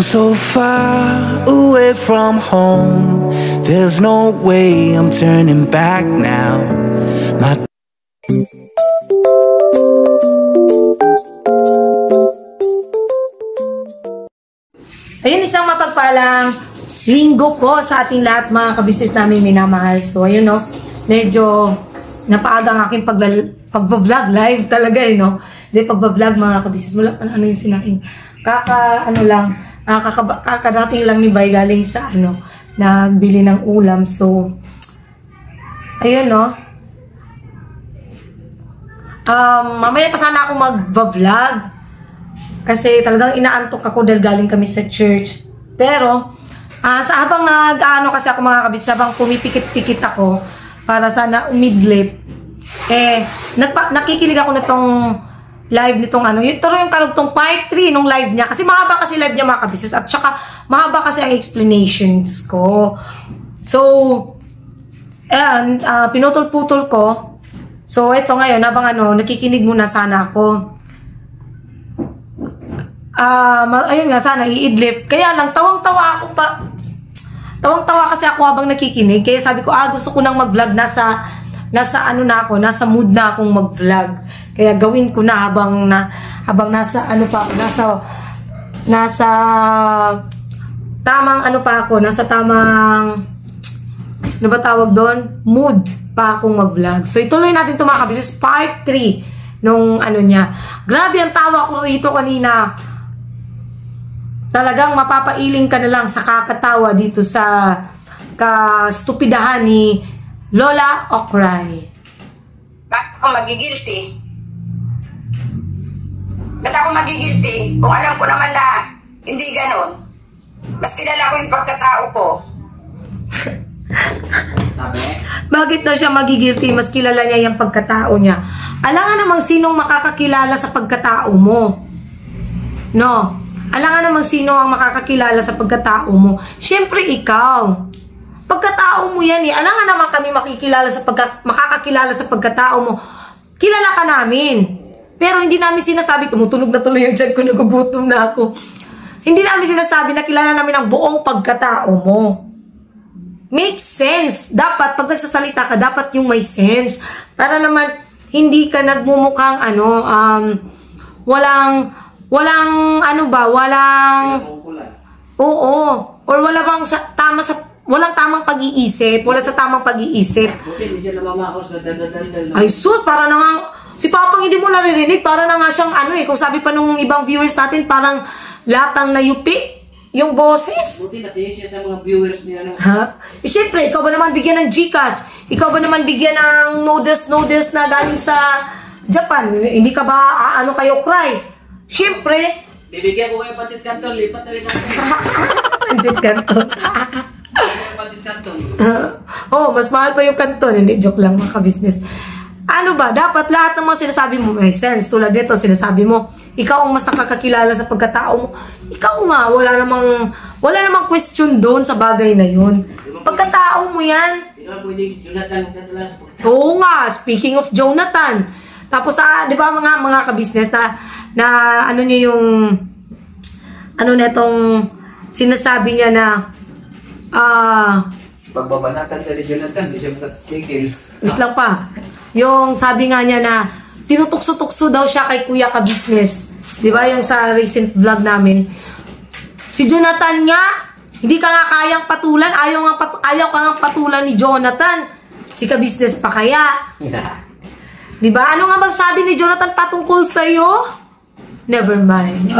I'm so far away from home. There's no way I'm turning back now. My Ayun, isang mapagpalang linggo po sa ating lahat, mga kabisnes namin minamahal. So, ayun, no, medyo napaaga ang aking pag-vlog live talaga, no. Hindi, pag-vlog, mga kabisnes, wala pa ano yung sinaing. Kakadating lang ni Bay galing sa, nagbili ng ulam. So, ayun, no. Mamaya pa sana ako mag-vlog. Kasi talagang inaantok ako dahil galing kami sa church. Pero, sa habang kasi ako, mga kabis, habang pumipikit-pikit ako para sana umidlip, nakikinig ako nitong live nitong ito yung kalugtong part 3 nung live niya. Kasi mahaba kasi live niya, mga kabis. At saka, mahaba kasi ang explanations ko. So, ayan, pinutol-putol ko. So, eto ngayon, habang nakikinig muna sana ako. Ayun nga, sana iidlip. Kaya lang, tawang-tawa ako pa. Tawang-tawa kasi ako habang nakikinig. Kaya sabi ko, gusto ko nang mag-vlog. Nasa mood na akong mag-vlog. Kaya gawin ko na habang nasa tamang nasa tamang, ano ba tawag doon? Mood pa akong mag-vlog. So, ituloy natin ito, mga kabisnes. Part 3 nung niya. Grabe ang tawa ko rito kanina. Talagang mapapailing ka na lang sa kakatawa dito sa kastupidahan ni Lola Okray. Bakit ako magigilty? Ba't ako magigilty? Kung alam ko naman na hindi ganon. Mas kilala ko yung pagkatao ko. Sabi? Bakit daw siya magigilty? Mas kilala niya yung pagkatao niya. Alam nga namang sinong makakakilala sa pagkatao mo. No? Alam nga namang sino ang makakakilala sa pagkatao mo. Siyempre, ikaw. Pagkatao mo yan eh. Alam nga naman kami makakakilala sa pagkatao mo. Kilala ka namin. Pero hindi namin sinasabi, tumutunog na tuloy yung tiyan ko, nagugutom na ako. Hindi namin sinasabi na kilala namin ang buong pagkatao mo. Makes sense. Dapat, pag nagsasalita ka, dapat yung may sense. Para naman, hindi ka nagmumukhang walang oo, or walang tamang pag-iisip, wala sa tamang pag-iisip. Buti, hindi siya namamaos na dadadal. Ay sus, para na nga, si Papang hindi mo naririnig, para na nga siyang kung sabi pa nung ibang viewers natin, parang latang nayupi yung boses. Buti, natingin siya sa mga viewers niya. Ha? Siyempre, ikaw ba naman bigyan ng Gcash? Ikaw ba naman bigyan ng noodles na galing sa Japan? Hindi ka ba, kayo cry? Siyempre, bibigyan ko kayo pancit canton, lipat na rin natin. Pancit canton. Pancit canton. Mas mahal pa yung canton. Hindi, joke lang, mga ka-business. Ano ba, dapat lahat ng mga sinasabi mo may sense. Tulad nito, sinasabi mo, ikaw ang mas nakakakilala sa pagkatao mo. Ikaw nga, wala namang question doon sa bagay na yun. Pagkatao mo yan. Hindi naman pwede si Jonathan magdadala sa pagkatao. Oo nga, speaking of Jonathan. Tapos, di ba mga ka-business na niya yung netong sinasabi niya na pagbabanatan siya ni Jonathan, hindi siya makatigil. Wait lang pa. Yung sabi nga niya na tinutukso-tukso daw siya kay Kuya Ka-Business. Di ba yung sa recent vlog namin? Si Jonathan nga, hindi ka nga kayang patulan. Ayaw ka nga patulan ni Jonathan. Si Ka-Business pa kaya? Di ba? Ano nga magsabi ni Jonathan patungkol sa'yo? Never mind.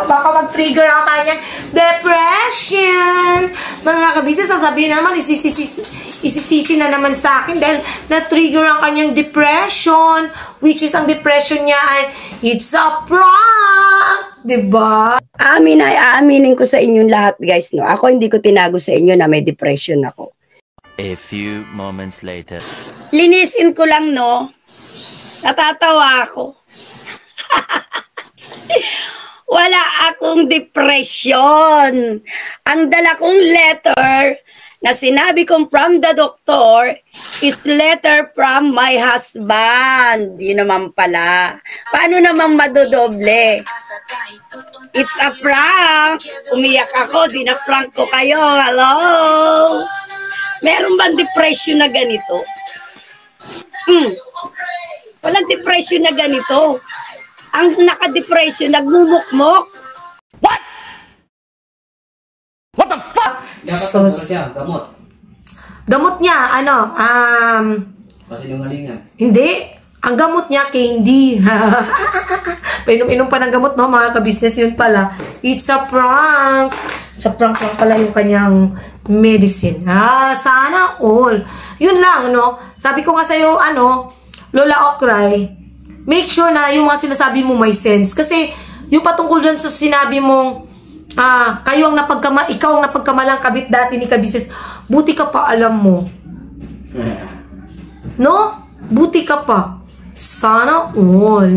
Baka mag-trigger ang kanyang depression. Mga ka-business, sasabihin naman, isisisi na naman sa akin dahil na-trigger ang kanyang depression, which is ang depression niya ay, it's a prank. Diba? Aaminin ko sa inyong lahat, guys, no? Ako hindi ko tinago sa inyo na may depression ako. A few moments later. Linisin ko lang, no? Natatawa ako. Wala akong depression. Ang dala kong letter na sinabi kong from the doctor is letter from my husband. Yun naman pala. Paano namang madodoble? It's a prank. Umiyak ako, dinaprank ko kayo. Hello? Meron bang depression na ganito? Walang depression na ganito. Ang naka-depression, nagmumukmok. What the fuck? Dapat So, so, siya, gamot. Gamot niya, Pasinungalingan. hindi. Ang gamot niya, candy. Painom-inom pa ng gamot, no? Mga ka-business, yun pala. It's a prank. Sa prank lang pala yung kanyang medicine. Sana all. Yun lang, no? Sabi ko nga sa'yo, Lola Okray, make sure na yung mga sinasabi mo may sense. Kasi, yung patungkol dyan sa sinabi mong, ikaw ang napagkamalang kabit dati ni ka-business, buti ka pa, alam mo. No? Buti ka pa. Sana all.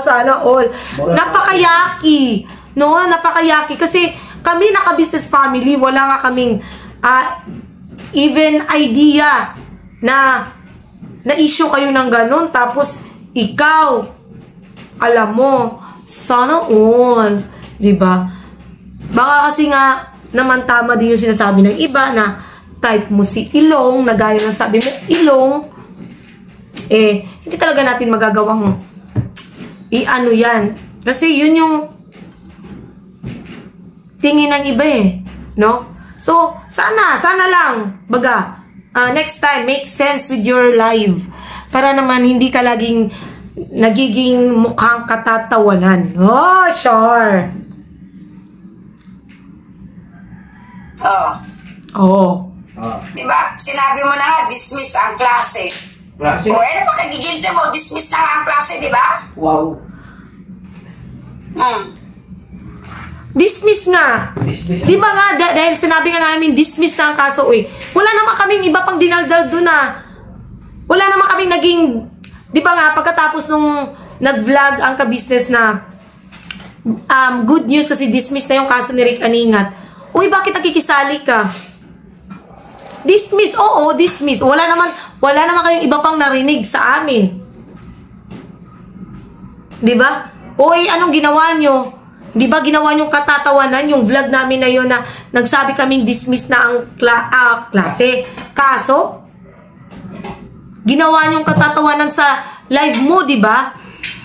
Sana all. Napakayaki. No? Napakayaki. Kasi kami naka-business family, wala nga kaming even idea na issue kayo ng ganun. Tapos, ikaw, alam mo, sana all. Diba? Baka kasi nga naman tama din yung sinasabi ng iba na type mo si Ilong, na gaya ng sabi mo, Ilong, hindi talaga natin magagawang yan. Kasi yun yung tingin ng iba no? So, sana lang, baga, next time, make sense with your life. Para naman hindi ka laging nagiging mukhang katatawanan. Oh, sure. Oo. Diba? Sinabi mo na nga, dismiss ang klase. Klase? O, ano pa kagigilty mo? Dismiss na nga ang klase, diba? Wow. Dismiss nga. Dismiss. Di ba nga, dahil sinabi nga namin, dismiss na ang kaso wala naman kaming iba pang dinaldal doon Wala naman kaming naging, di ba nga, pagkatapos nung nag-vlog ang ka-business na good news kasi dismiss na yung kaso ni Rick Aningat. Uy, bakit nakikisali ka? Dismiss, oo, dismiss. Wala naman kayong iba pang narinig sa amin. Di ba? Uy, anong ginawa nyo? Di ba ginawa nyo katatawanan yung vlog namin na yun na nagsabi kaming dismiss na ang klase? Kaso, ginawa nyo katatawanan sa live mo, di ba?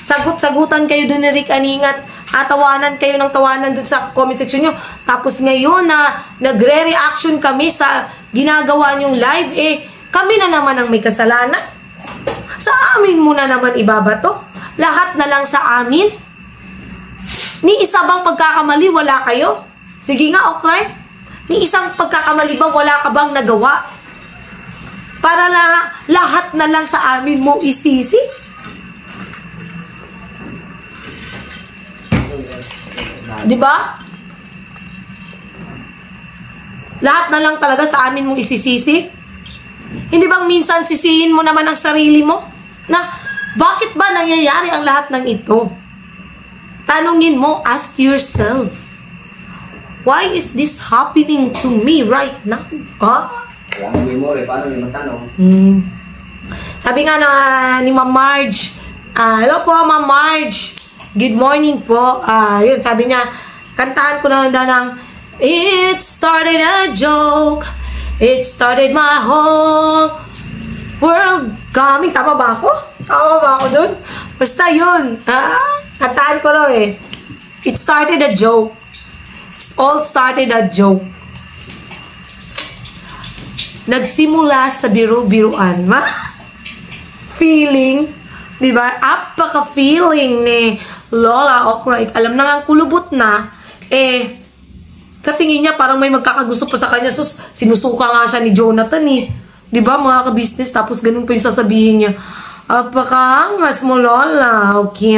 Sagot-sagutan kayo doon ni Rick Aningat. Tawanan kayo ng tawanan dun sa comment section nyo. Tapos ngayon na nagre-reaction kami sa ginagawa nyong live, kami na naman ang may kasalanan. Sa amin mo na naman ibabato. Lahat na lang sa amin. Ni isa bang pagkakamali, wala kayo? Sige nga, okay? Ni isang pagkakamali ba, wala ka bang nagawa? Para lahat na lang sa amin mo isisi? Diba? Lahat na lang talaga sa amin mong isisisi? Hindi bang minsan sisihin mo naman ang sarili mo? Na, bakit ba nangyayari ang lahat ng ito? Tanungin mo, ask yourself, why is this happening to me right now? Wala mo memory, paano yung matanong? Sabi nga ni Ma'am Marge, hello po Ma'am Marge, good morning po. Yun, sabi niya, kantahan ko lang daw ng it started a joke, it started my whole world coming. Tama ba ako? Tama ba ako dun? Basta yun. Kantahan ko lang it started a joke. It all started a joke. Nagsimula sa biro-biruan. Feeling, di ba? Apaka-feeling ni Lola Okray. Alam na nga kulubot na, sa tingin niya parang may magkakagusto pa sa kanya. So, sinusuka nga siya ni Jonathan Di ba, mga ka-business? Tapos ganun pa yung sasabihin niya. Apakaangas mo, Lola. Okay,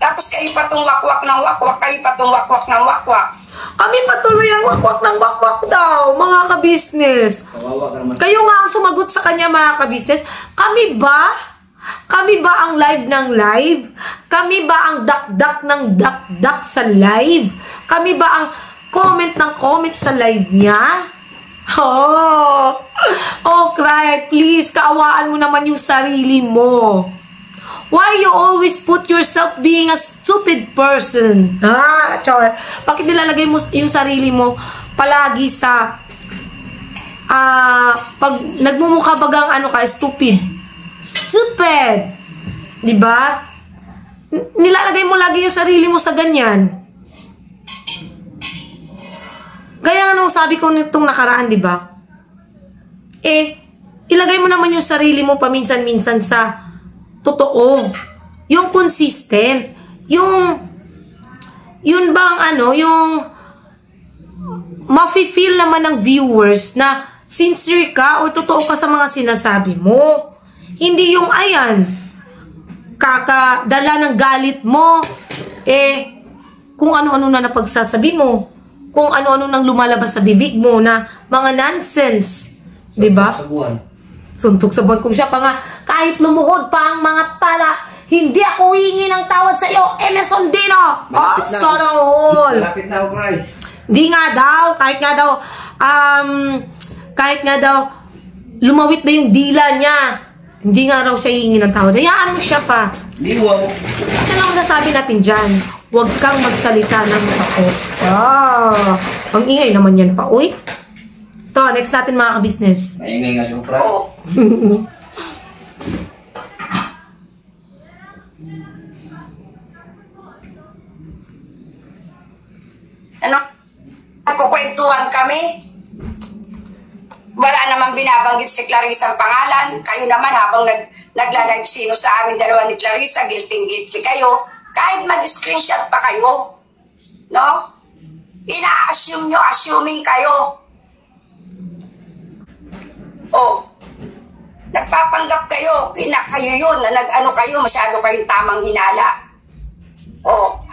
Tapos kayo pa itong wakwak ng wakwak, kayo pa itong wakwak ng wakwak. Kami patuloy ang wakwak ng wakwak daw, mga ka-business. Kawawa ka naman. Kayo nga ang sumagot sa kanya, mga ka-business. Kami ba? Kami ba ang live ng live? Kami ba ang dak-dak ng dak-dak sa live? Kami ba ang comment ng comment sa live niya? Oh, Okray, please, kaawaan mo naman yung sarili mo. Why you always put yourself being a stupid person? Char. Bakit nilalagay mo yung sarili mo palagi sa pag nagmumukha bagang stupid. Stupid. Diba? Nilalagay mo lagi yung sarili mo sa ganyan. Gaya nga nung sabi ko nitong nakaraan, di ba? Ilagay mo naman yung sarili mo paminsan-minsan sa totoo. Yung consistent. Yun bang yung mafe-feel naman ng viewers na sincere ka o totoo ka sa mga sinasabi mo. Hindi yung kakadala ng galit mo, kung ano-ano na napagsasabi mo. Kung ano-ano nang lumalabas sa bibig mo na mga nonsense. Diba? Suntok sa buwan. Kung siya pa nga, kahit lumuhod pa ang mga tala, hindi ako hihingi ng tawad sa iyo, Emerson Dino! Sana all! Malapit na ako, Bray. Di nga daw, kahit nga daw, lumawit na yung dila niya. Hindi nga raw siya hihingi ng tawad. Hayaan mo siya pa. Di, wow. Kasi lang nasabi natin dyan, huwag kang magsalita ng takot. Ang ingay naman yan pa. Uy. Ito, next natin mga ka-business. Maingay nga siya, Bray. Nagkukwentuhan kami. Wala namang binabanggit si Clarissa ang pangalan. Kayo naman habang nagla-live sino sa amin dalawa ni Clarissa, guilty kayo. Kahit mag-screenshot pa kayo. No? Ina-assume nyo, assuming kayo. Nagpapanggap kayo. Kayo yun na kayo, masyado kayong tamang hinala.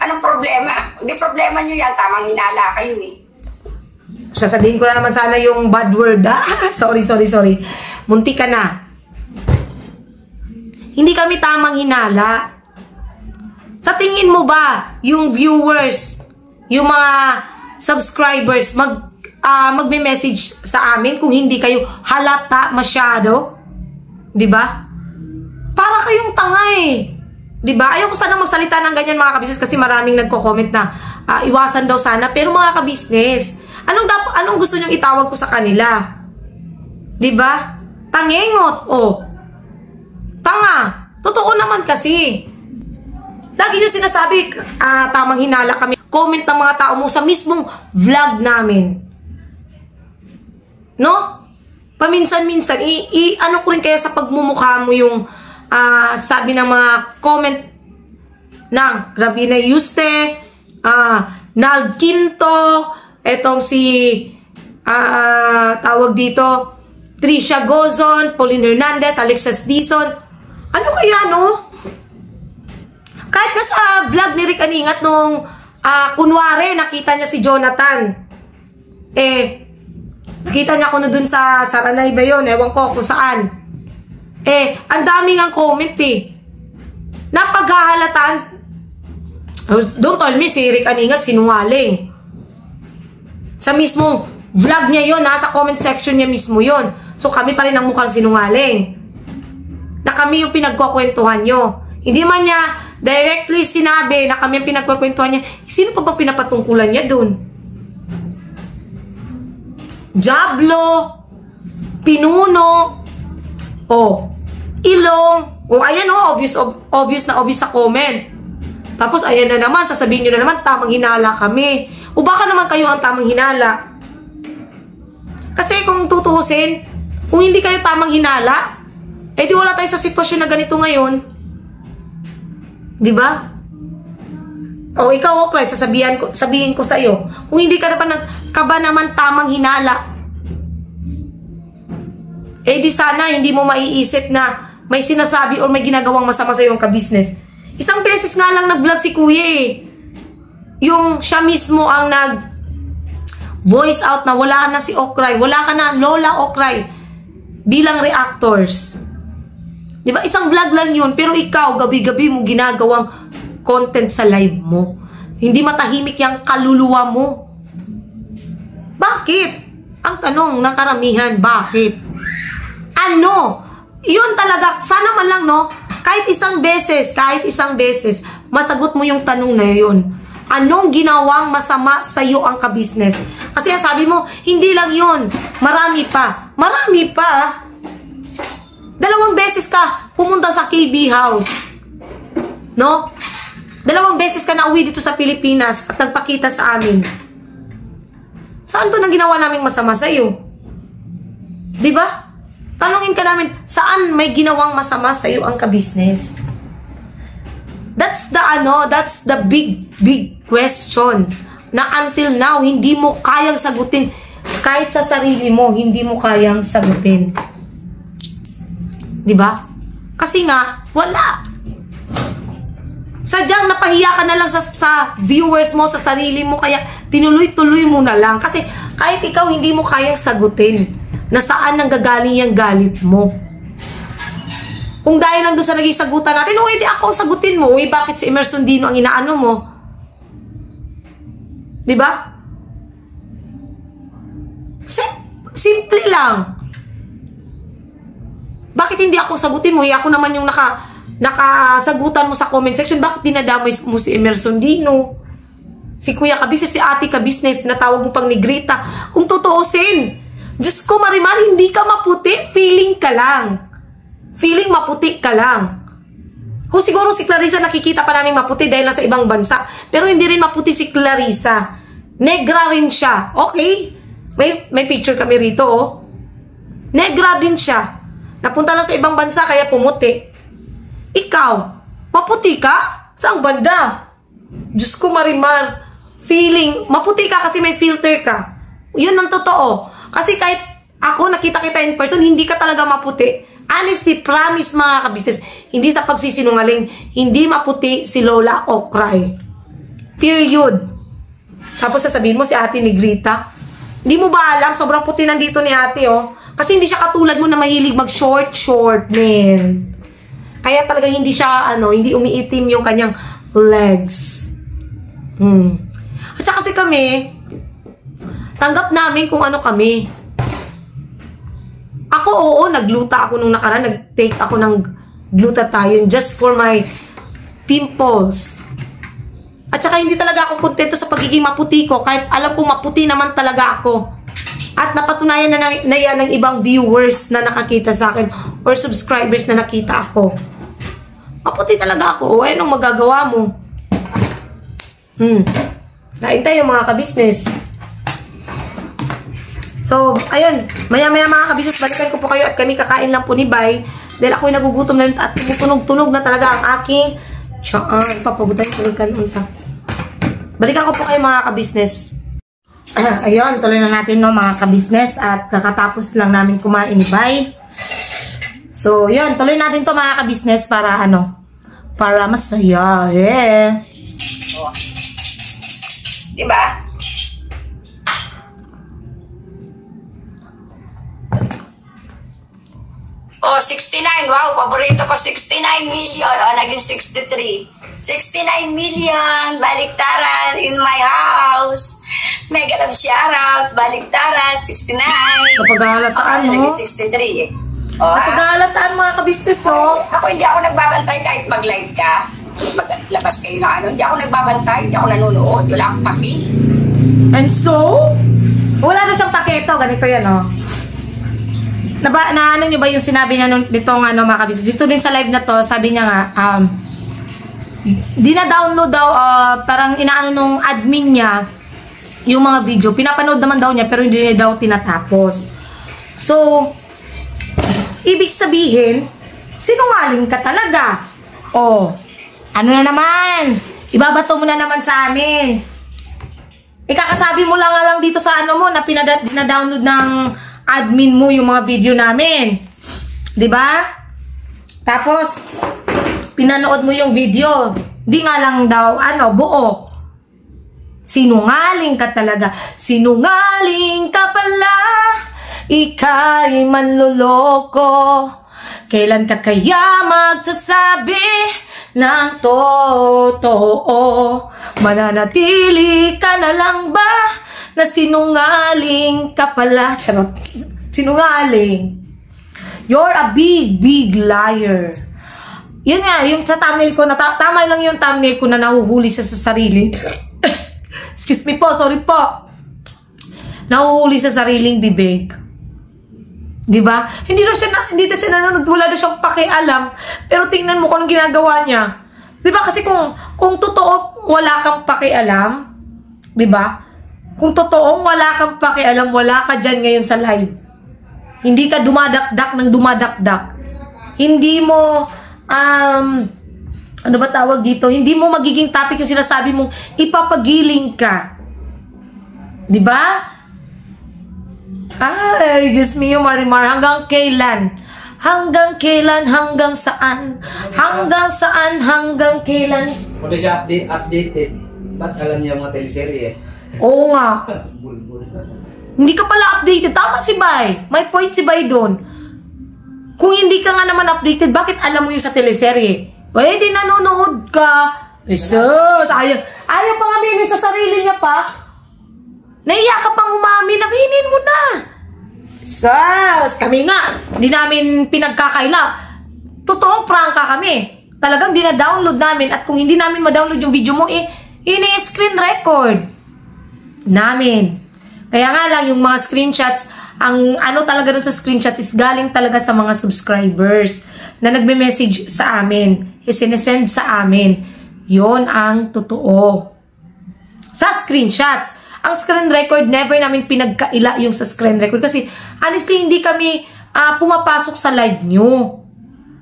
Anong problema? Hindi problema nyo yan, tamang hinala kayo Sasabihin ko na naman sana yung bad word. Sorry. Munti ka na. Hindi kami tamang hinala. Sa tingin mo ba, yung viewers, yung mga subscribers, magme-message sa amin kung hindi kayo halata masyado? Diba? Para kayong tanga Diba? Ayaw ko sana magsalita ng ganyan mga kabisnes kasi maraming nagko-comment na iwasan daw sana. Pero mga kabisnes, anong gusto nyong itawag ko sa kanila? Diba? Tangengot. Tanga. Totoo naman kasi. Lagi nyo sinasabi, tamang hinala kami. Comment ng mga tao mo sa mismong vlog namin. No? Paminsan-minsan, ano ko rin kaya sa pagmumukha mo yung sabi ng mga comment ng Ravina Yuste, Nal Quinto, etong si tawag dito, Trisha Gozon, Pauline Hernandez, Alexis Dizon. Ano kaya Kahit ka sa vlog ni Rick Aningat nung kunwari nakita niya si Jonathan, nakita niya ako na dun sa Saranay ba yun, ewan ko kung saan. Ang daming ang comment Napaghahalataan. Don't tell me si Rick Aningat sinungaling. Sa mismong vlog niya yon, nasa comment section niya mismo yon. So kami pa rin ang mukhang sinungaling. Na kami yung pinagkukwentuhan nyo. Hindi man niya directly sinabi na kami ang pinagkukwentuhan niya. Sino pa bang pinapatungkulan niya dun? Jablo, Pinuno, Ilong, ayan obvious na obvious sa comment. Tapos ayan na naman, sasabihin nyo na naman, tamang hinala kami. O baka naman kayo ang tamang hinala. Kasi kung tutuusin, kung hindi kayo tamang hinala, di wala tayo sa sitwasyon na ganito ngayon. Diba? Ikaw, Okray, sabihin ko sa iyo, kung hindi ka naman tamang hinala, di sana hindi mo maiisip na may sinasabi o may ginagawang masama sa iyong ka-business. Isang beses nga lang nag-vlog si Kuya Yung siya mismo ang nag-voice out na wala na si Okray, wala ka na Lola Okray bilang reactors. Diba? Isang vlog lang yun, pero ikaw, gabi-gabi mo ginagawang content sa live mo. Hindi matahimik yung kaluluwa mo. Bakit? Ang tanong ng karamihan, bakit? Ano? Yun talaga, sana man lang, no? Kahit isang beses, masagot mo yung tanong na yun. Anong ginawang masama sa'yo ang kabisnes? Kasi sabi mo, hindi lang yun. Marami pa. Marami pa. 2 beses ka pumunta sa KB House. No? 2 beses ka na uwi dito sa Pilipinas at nagpakita sa amin. Saan to nang ginawa naming masama sa'yo? Diba? Tanungin ka namin, saan may ginawang masama sa'yo ang kabisnes? That's the big question na until now, hindi mo kayang sagutin. Kahit sa sarili mo, hindi mo kayang sagutin. Diba? Kasi nga, wala. Sadyang napahiya ka na lang sa viewers mo, sa sarili mo, kaya tinuloy-tuloy mo na lang. Kasi kahit ikaw hindi mo kayang sagutin na saan nanggagaling yung galit mo. Kung dahil lang doon sa naging sagutan natin, hindi ako sagutin mo. Bakit si Emerson Dino ang inaano mo? Diba? Simple lang. Bakit hindi ako sagutin mo? Ako naman yung nakasagutan mo sa comment section. Bakit dinadamay mo si Emerson Dino? Si Kuya Kabisnes, si Ate Kabisnes, tinatawag mo pang Negrita. Kung tutuusin, Diyos ko Marimar, hindi ka maputi, feeling ka lang. Feeling maputi ka lang. Kung siguro si Clarissa nakikita pa namin maputi dahil nasa ibang bansa. Pero hindi rin maputi si Clarissa. Negra rin siya. Okay? May picture kami rito, oh. Negra din siya. Napunta lang sa ibang bansa kaya pumuti. Ikaw, maputi ka? Saang banda? Diyos ko Marimar, feeling, maputi ka kasi may filter ka. Yun ang totoo. Kasi kahit ako nakita kita in person, hindi ka talaga maputi. Honestly, promise mga kabisnes, hindi sa pagsisinungaling, hindi maputi si Lola Okray. Period. Tapos sasabihin mo si Ate Negrita, hindi mo ba alam, sobrang puti nandito ni Ate, oh. Kasi hindi siya katulad mo na mahilig mag-short, man. Kaya talaga hindi siya, hindi umiitim yung kanyang legs. At saka kasi kami, tanggap namin kung ano kami. Ako, oo, nagluta ako nung nakaraan, nag-take ako ng glutathione just for my pimples. At saka hindi talaga ako kontento sa pagiging maputi ko, kahit alam kong maputi naman talaga ako. At napatunayan na yan ng ibang viewers na nakakita sa akin or subscribers na nakita ako. Maputi talaga ako. O, anong magagawa mo? Kain tayo mga kabisnes. So, ayun. Maya-maya mga kabisnes, balikan ko po kayo at kami kakain lang po ni Bay. Dahil ako'y nagugutom na at tumutunog-tunog na talaga ang aking tsaan. Papabutan ko ka unta. Balikan ko po kayo mga kabisnes. Ayun, tuloy na natin no mga kabisnes at kakatapos lang namin kumain ni Bay. So, yun, tuloy natin to mga kabisnes para para masaya. Oh. Diba? Oh, 69. Wow, paborito ko 69 million. Oh, naging 63. 69 million. Baliktaran in my house. Mega love shoutout. Baliktaran, 69. Napag-ahalataan mo. Naging 63 eh. Oh, napag-ahalataan mga kabisnes, no? Ako hindi ako nagbabantay kahit mag-live ka. Maglabas kayo na hindi ako nagbabantay. Hindi ako nanonood. Wala akong paki. And so, wala na siyang paketo. Ganito yan, oh. Ano nyo ba yung sinabi niya nitong mga kabisnes? Dito din sa live na to, sabi niya nga, dina-download daw, parang inaano nung admin niya yung mga video. Pinapanood naman daw niya pero hindi niya daw tinatapos. So, ibig sabihin, sinungaling ka talaga. Oh, ano na naman? Ibabato mo na naman sa amin. Ikakasabi mo lang dito sa mo na pina-download ng admin mo yung mga video namin. 'Di ba? Tapos pinanood mo yung video. Di nga lang daw buo. Sinungaling ka talaga. Sinungaling ka pala. Ika'y manloloko. Kailan ka kaya magsasabi ng totoo? Mananatili ka na lang ba na sinungaling ka pala. Charot. Sinungaling. You're a big, big liar. Yun nga, yung sa thumbnail ko, tama lang yung thumbnail ko na nahuhuli siya sa sarili. Excuse me po, sorry po. Nahuhuli sa sariling bibig. Diba? Hindi na siya nanonood, wala na siyang pakialam. Pero tingnan mo kung anong ginagawa niya. Diba? Kasi kung totoo, wala kang pakialam. Diba? Kung totoong wala kang pakialam, wala ka dyan ngayon sa live. Hindi ka dumadakdak ng dumadakdak. Hindi mo, ano ba tawag dito? Hindi mo magiging topic yung sinasabi mong ipapagiling ka. Diba? Ay, Diyos mio, Marimar, hanggang kailan? Hanggang kailan? Hanggang saan? Hanggang saan? Hanggang kailan? Wala siya updated. Ba't alam niya mga teleserye? Oo nga. Hindi ka pala updated. Tama si Bay. May point si Bay doon. Kung hindi ka nga naman updated, bakit alam mo yung sa teleserye? Pwede nanonood ka. Jesus, ayaw pang aminin sa sarili niya pa. Naiya ka pang umamin, aminin mo na. Jesus, kami nga, hindi namin pinagkakaila. Totoong prangka kami. Talagang dina-download namin at kung hindi namin ma-download yung video mo, ini-screen record namin. Kaya nga lang, yung mga screenshots, ang ano talaga doon sa screenshots is galing talaga sa mga subscribers na nagme-message sa amin. Isinesend sa amin. Yon ang totoo. Sa screenshots. Ang screen record, never namin pinagkaila yung sa screen record. Kasi, honestly, hindi kami pumapasok sa live nyo.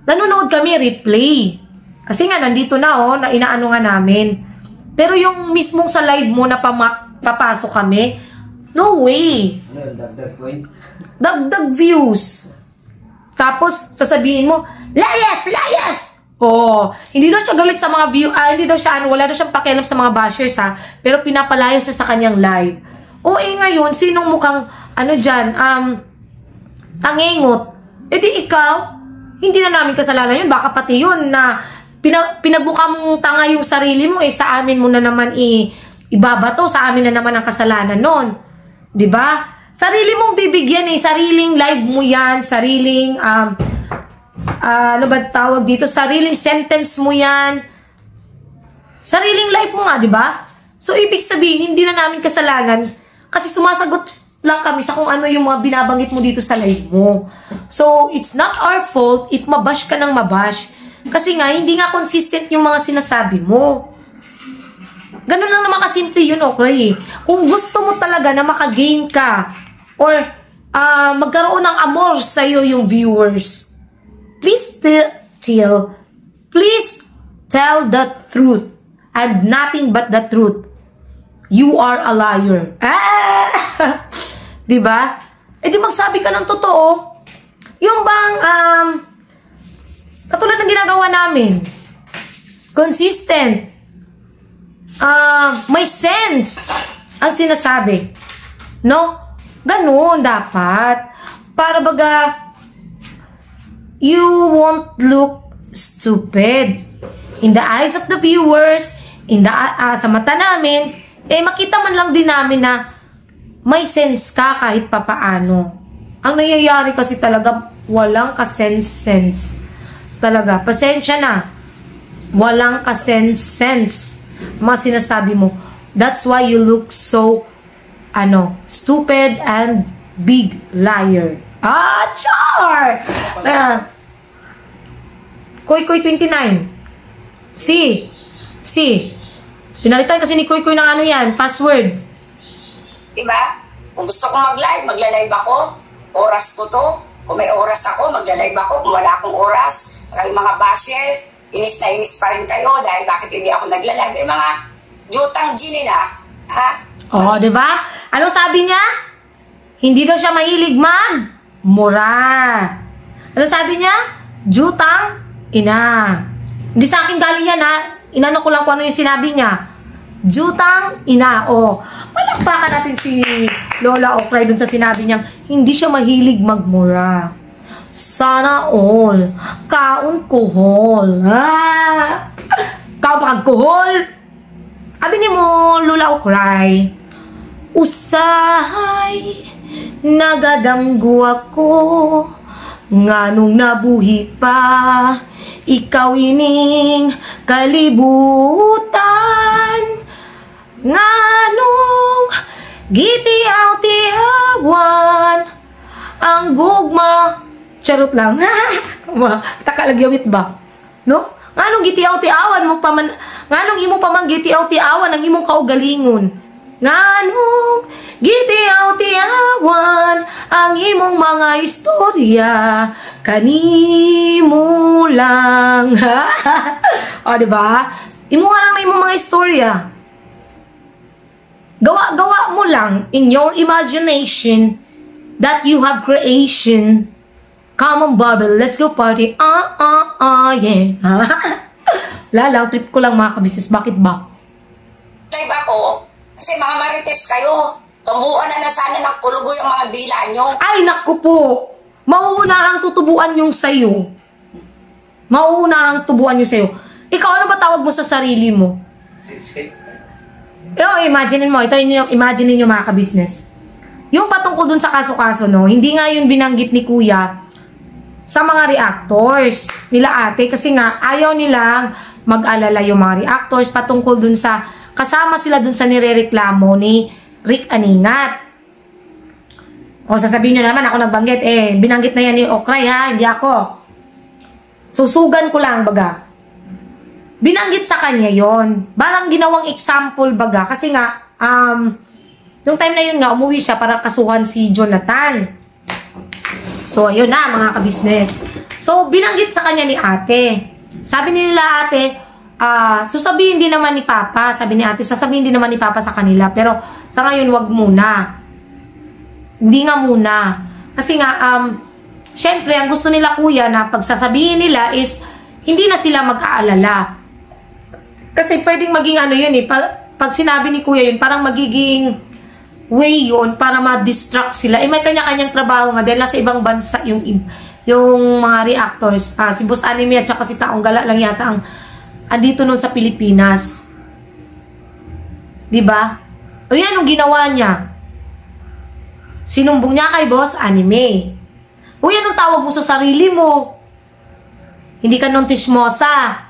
Nanonood kami, replay. Kasi nga, nandito na, na inaano nga namin. Pero yung mismong sa live mo na papasok kami, no way. Dagdag point? Dagdag views. Tapos, sasabihin mo, layas! Layas! Oo. Hindi daw siya galit sa mga view, hindi daw siya, wala daw siyang pakialam sa mga bashers, pero pinapalayas siya sa kanyang live. O ngayon, sinong mukhang, dyan, tangengot? E di ikaw, hindi na namin kasalanan yun, baka pati yun na pinagbuka mong tanga yung sarili mo, sa amin mo na naman ibabato, sa amin na naman ang kasalanan nun. Diba? Sarili mong bibigyan sariling live mo yan, sariling, ano ba tawag dito? Sariling sentence mo yan. Sariling life mo nga, di ba? So, ibig sabihin, hindi na namin kasalanan kasi sumasagot lang kami sa kung ano yung mga binabanggit mo dito sa live mo. So, it's not our fault if mabash ka ng mabash. Kasi nga, hindi nga consistent yung mga sinasabi mo. Ganun lang naman kasimple yun, okay? Kung gusto mo talaga na makagain ka or magkaroon ng amor sa'yo yung viewers, please tell the truth and nothing but the truth. You are a liar. Diba? Di magsabi ka ng totoo. Yung bang, katulad ng ginagawa namin. Consistent. May sense ang sinasabi. No? Ganun dapat. Para baga, you won't look stupid in the eyes of the viewers, sa mata namin, makita man lang din namin na may sense ka kahit papaano. Ang nangyayari kasi talaga, walang ka-sense. Talaga, pasensya na. Walang ka-sense. Mga sinasabi mo. That's why you look so, stupid and big liar. Char! Koy 29. Pinalitan kasi ni Koy ng yan, password. Diba? Kung gusto ko magla-live ako. Oras ko to. Kung may oras ako, magla-live ako. Kung wala akong oras, mga basher, inis na inis pa rin kayo dahil bakit hindi ako nagla-live. Mga jutang gini na. Ha? Diba? Anong sabi niya? Hindi daw siya mahilig mura. Ano sabi niya? Jutang ina. Hindi sa akin galing yan, Inano ko lang kung ano yung sinabi niya. Jutang ina. Palakpakan natin si Lola Okray dun sa sinabi niya. Hindi siya mahilig magmura. Sana all. Kaon kohol. Kaon pa kag kohol. Abi ni mo, Lola Okray. Usahay nagadamgo ako nganong nabuhi pa ikaw ining kalibutan nganong gitiaw-tiawan ang gugma charot lang takalagyawit ba no nganong gitiaw-tiawan mo paman nganong imo pa man gitiaw-tiawan ang imong kaugalingon nganong gitiaw-tiawan ang imong mga istorya kanimo lang o diba imuha lang na imong mga istorya gawa mo lang in your imagination that you have creation. Come on, bubble, let's go party. Yeah. Lang, trip ko lang mga kabisnes. Bakit ba? Live ako, kasi mga marites kayo. Tumbuan na sana ng kulugo yung mga dila nyo. Ay, naku po. Mauunahang tutubuan yung sayo. Mauunahang tubuan yung sayo. Ikaw, ano ba tawag mo sa sarili mo? Imagine mo. Ito yung imagine niyo mga kabisnes. Yung patungkol dun sa kaso-kaso, no? Hindi nga yun binanggit ni Kuya sa mga reactors nila ate. Kasi nga, ayaw nilang mag-alala yung mga reactors patungkol dun sa, kasama sila dun sa nirereklamo ni Rick Aningat. O, sasabihin nyo naman, ako nagbanggit. Binanggit na yan ni Okray, ha? Hindi ako. Susugan ko lang, baga. Binanggit sa kanya yon. Barang ginawang example baga kasi nga yung time na yun nga umuwi siya para kasuhan si Jonathan. So ayun na mga kabisnes. So binanggit sa kanya ni ate. Sabi nila ate, sasabihin din naman ni Papa, sabi ni ate, sasabihin din naman ni Papa sa kanila pero sa ngayon wag muna. Hindi nga muna. Kasi nga syempre ang gusto nila kuya na pagsasabihin nila is hindi na sila mag-aalala. Kasi pwedeng maging ano yun pag sinabi ni kuya yun, parang magiging way yun para ma-distract sila. May kanya-kanyang trabaho nga dahil nasa ibang bansa yung mga reactors. Si Boss Anime at saka si Taong Gala lang yata ang andito nun sa Pilipinas. Diba? O yan yung ginawa niya. Sinumbong niya kay Boss Anime. O yan ang tawag mo sa sarili mo. Hindi ka nun tismosa.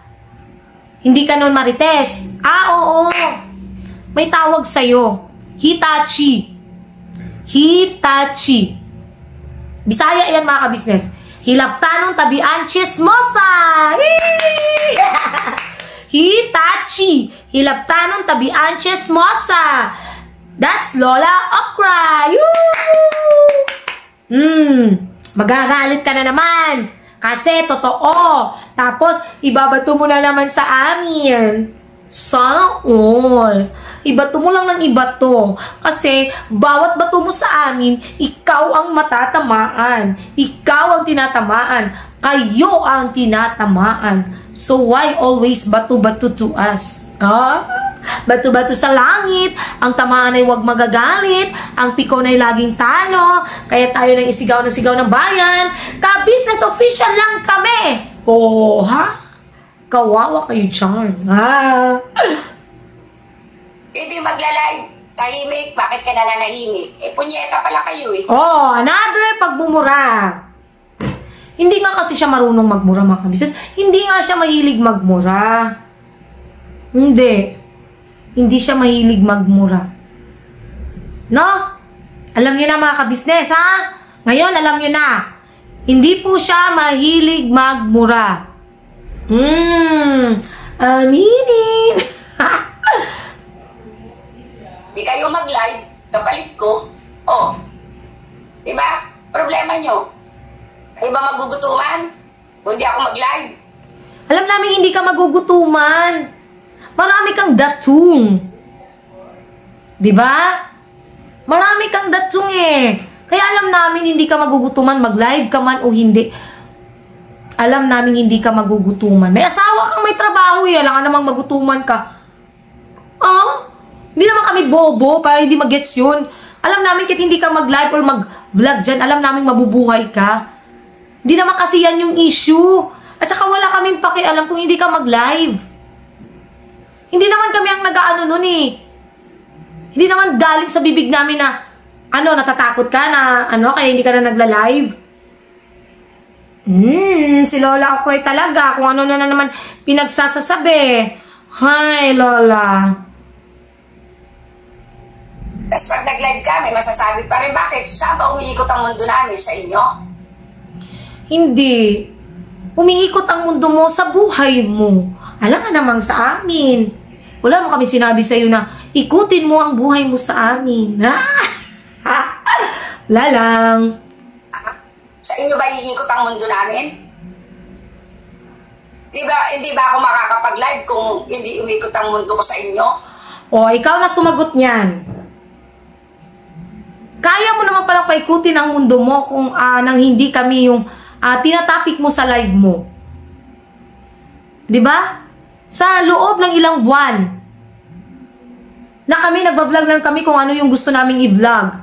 Hindi ka nun marites. Oo. May tawag sa'yo. Hitachi. Hitachi. Bisaya yan mga kabisnes. Hilaptanong tabian chismosa. Hitachi. Hilaptanong tabian chismosa. That's Lola Okray. Magagalit ka na naman. Kasi totoo. Tapos, ibabato mo na naman sa amin. Sana all. Ibato mo lang ng ibato. Kasi, bawat bato mo sa amin, ikaw ang matatamaan. Ikaw ang tinatamaan. Kayo ang tinatamaan. So, why always bato-bato to us? Bato-bato sa langit, ang tamaan ay huwag magagalit, ang pikon ay laging talo, kaya tayo nang isigaw na sigaw ng bayan, ka-business official lang kami. Kawawa kayo dyan. Hindi magla-live. Tahimik. Bakit ka nananahimik? Punyeta pala kayo Another pagbumura. Hindi nga kasi siya marunong magmura mga kabisnes. Hindi nga siya mahilig magmura. Hindi siya mahilig magmura. No? Alam niyo na mga kabisnes, ha? Ngayon, alam niyo na. Hindi po siya mahilig magmura. Aminin. Di kayo mag-live. Kapalit ko. Diba? Problema nyo. Kayo ba magugutuman? Kung di ako mag-live. Alam namin hindi ka magugutuman. Marami kang datung. Diba? Marami kang datung Kaya alam namin hindi ka magugutuman, mag-live ka man o hindi. Alam namin hindi ka magugutuman. May asawa kang may trabaho alam ka namang magutuman ka. Hindi naman kami bobo para hindi mag-gets yun. Alam namin kahit hindi ka mag-live or mag-vlog dyan, alam namin mabubuhay ka. Hindi naman kasi yan yung issue. At saka wala kaming pakialam kung hindi ka mag-live. Hindi naman kami ang nag-aano nun Hindi naman galing sa bibig namin na, natatakot ka na, kaya hindi ka na nagla-live. Si Lola Okray talaga, kung ano na naman pinagsasasabi. Hay, Lola. Tapos pag nag-live ka, may masasabi pa rin, bakit? Saan ba umiikot ang mundo namin? Sa inyo? Hindi. Umiikot ang mundo mo sa buhay mo. Alam nga namang sa amin. Wala mo kami sinabi sa'yo na ikutin mo ang buhay mo sa amin. Wala lang. Sa inyo ba iikot ang mundo namin? Hindi ba ako makakapag-live kung hindi umikot ang mundo ko sa inyo? O, ikaw na sumagot niyan. Kaya mo naman palang paikutin ang mundo mo kung nang hindi kami yung tinatapik mo sa live mo. 'Di ba? Sa loob ng ilang buwan na kami nagba-vlog lang kami kung ano yung gusto naming i-vlog.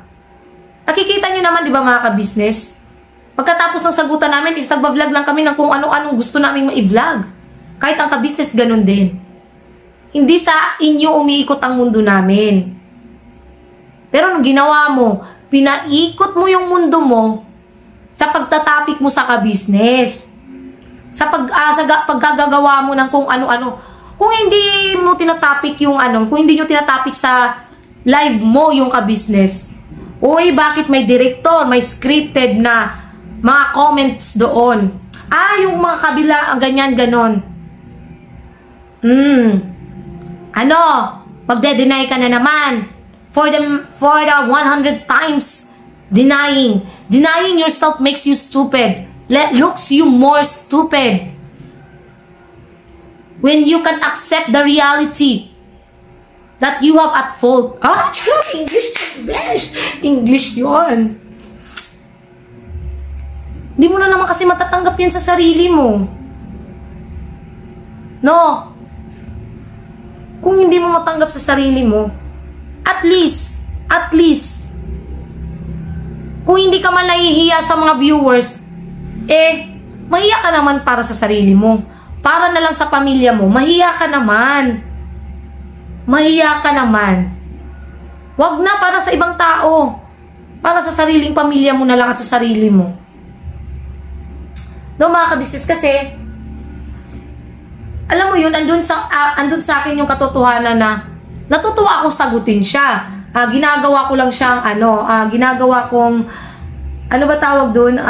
Nakikita niyo naman 'di ba mga ka-business? Pagkatapos ng sagutan namin is nagba-vlog lang kami ng kung ano-anong gusto naming ma-i-vlog. Kahit ang ka-business ganun din. Hindi sa inyo umiikot ang mundo namin. Pero nung ginawa mo, pinaikot mo yung mundo mo sa pagtatapik mo sa ka-business. Sa pagkagagawa mo ng kung ano-ano. Kung hindi mo tinatapik yung kung hindi nyo tinatapik sa live mo yung ka-business. Uy, bakit may director, may scripted na mga comments doon? Yung mga kabila, ganyan, ganon. Magde-deny ka na naman. For the 100 times denying yourself makes you stupid. Looks you more stupid. When you can accept the reality that you have at fault. English yun. Hindi mo na naman kasi matatanggap yan sa sarili mo. No. Kung hindi mo matanggap sa sarili mo, at least, kung hindi ka man nahihiya sa mga viewers, mahiya ka naman para sa sarili mo. Para na lang sa pamilya mo, mahiya ka naman. Mahiya ka naman. Wag na para sa ibang tao. Para sa sariling pamilya mo na lang at sa sarili mo. No, mga ka-business, kasi, alam mo yun, andun sa akin yung katotohanan na natutuwa akong sagutin siya. Ginagawa ko lang siyang ginagawa kong ba tawag doon?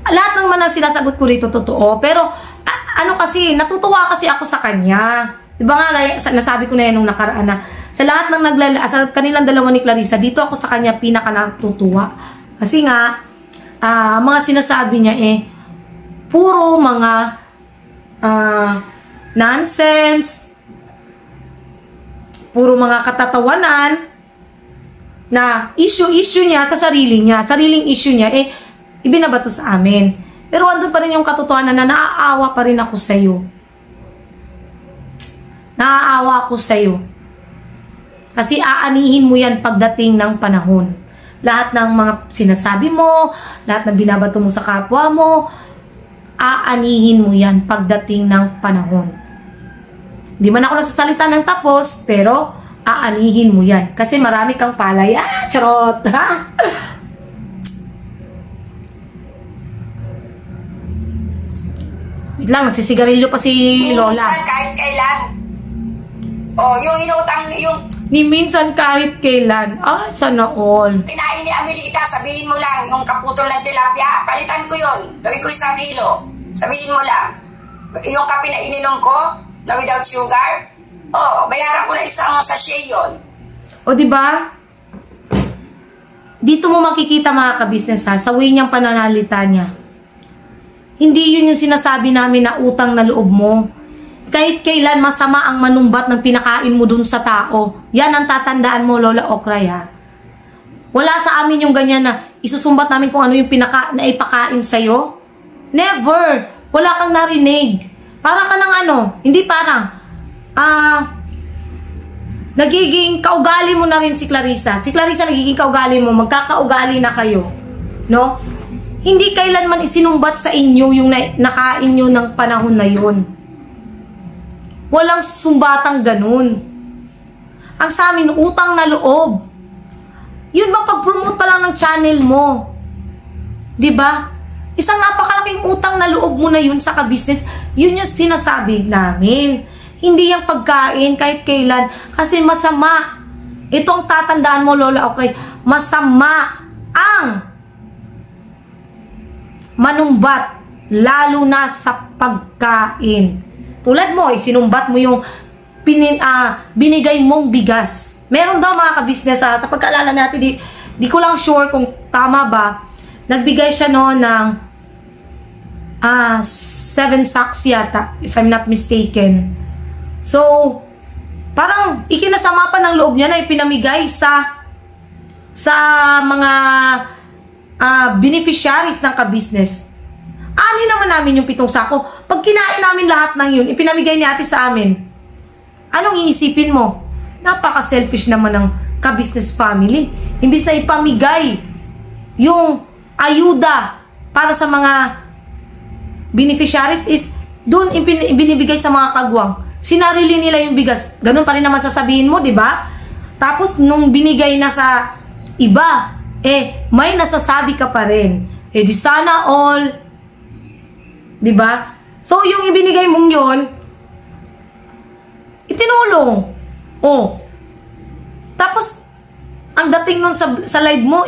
Lahat ng mga sinasagot ko rito totoo. Pero kasi natutuwa kasi ako sa kanya. 'Di ba nga nasabi ko na yan nung nakaraan na sa lahat ng sa kanilang dalawa ni Clarissa, dito ako sa kanya pinaka natutuwa. Kasi nga mga sinasabi niya puro mga nonsense. Puro mga katatawanan na issue niya sa sarili niya. Sariling issue niya, ibinabato sa amin. Pero andun pa rin yung katotohanan na naaawa pa rin ako sa'yo. Naaawa ako sa'yo. Kasi aanihin mo yan pagdating ng panahon. Lahat ng mga sinasabi mo, lahat ng binabato mo sa kapwa mo, aanihin mo yan pagdating ng panahon. Di man ako nagsasalita ng tapos, pero aanihin mo yan. Kasi marami kang palay. Charot! Wait lang, nagsisigarilyo pa si Lola. Minsan kahit kailan. Yung inutang, minsan kahit kailan. Sana all. Kinain ni Amelita, sabihin mo lang, yung kaputol ng tilapia, palitan ko yun. Gawin ko 1 kilo. Sabihin mo lang. Yung kape na ininom ko, na without sugar, bayaran ko na isang sachet yun. Diba? Dito mo makikita mga ka-business sa way niyang pananalita niya. Hindi yun yung sinasabi namin na utang na loob mo. Kahit kailan masama ang manumbat ng pinakain mo dun sa tao. Yan ang tatandaan mo, Lola Okray, ha? Wala sa amin yung ganyan na isusumbat namin kung ano yung na ipakain sa'yo. Never! Wala kang narinig. Para ka ng hindi parang, nagiging kaugali mo na rin si Clarissa. Si Clarissa nagiging kaugali mo, magkakaugali na kayo. No? Hindi kailanman isinumbat sa inyo yung nakain nyo ng panahon na yun. Walang sumbatang ganun. Ang sa amin, utang na loob. Yun ba pag-promote pa lang ng channel mo? Diba? Isang napakalaking utang na loob mo na yun sa ka-business. Yun yung sinasabi namin. Hindi yung pagkain kahit kailan. Kasi masama. Ito ang tatandaan mo, Lola, okay? Masama ang manumbat. Lalo na sa pagkain. Tulad mo, sinumbat mo yung binigay mong bigas. Meron daw mga ka-business, sa pagkaalala natin, di ko lang sure kung tama ba, nagbigay siya noon ng 7 sacks yata, if I'm not mistaken. So, parang ikinasama pa ng loob niya na ipinamigay sa mga beneficiaries ng ka-business. Ani naman namin yung 7 sako. Pag kinain namin lahat ng yun, ipinamigay ni ate sa amin. Anong iisipin mo? Napaka-selfish naman ng ka-business family. Imbis na ipamigay yung ayuda para sa mga beneficiaries is doon ibinibigay sa mga kagwang. Sinarili nila yung bigas. Ganun pa rin naman sasabihin mo, di ba? Tapos nung binigay na sa iba, may nasasabi ka pa rin. Di sana all, di ba? So yung ibinigay mong yon, itinulong. Tapos ang dating nun sa live mo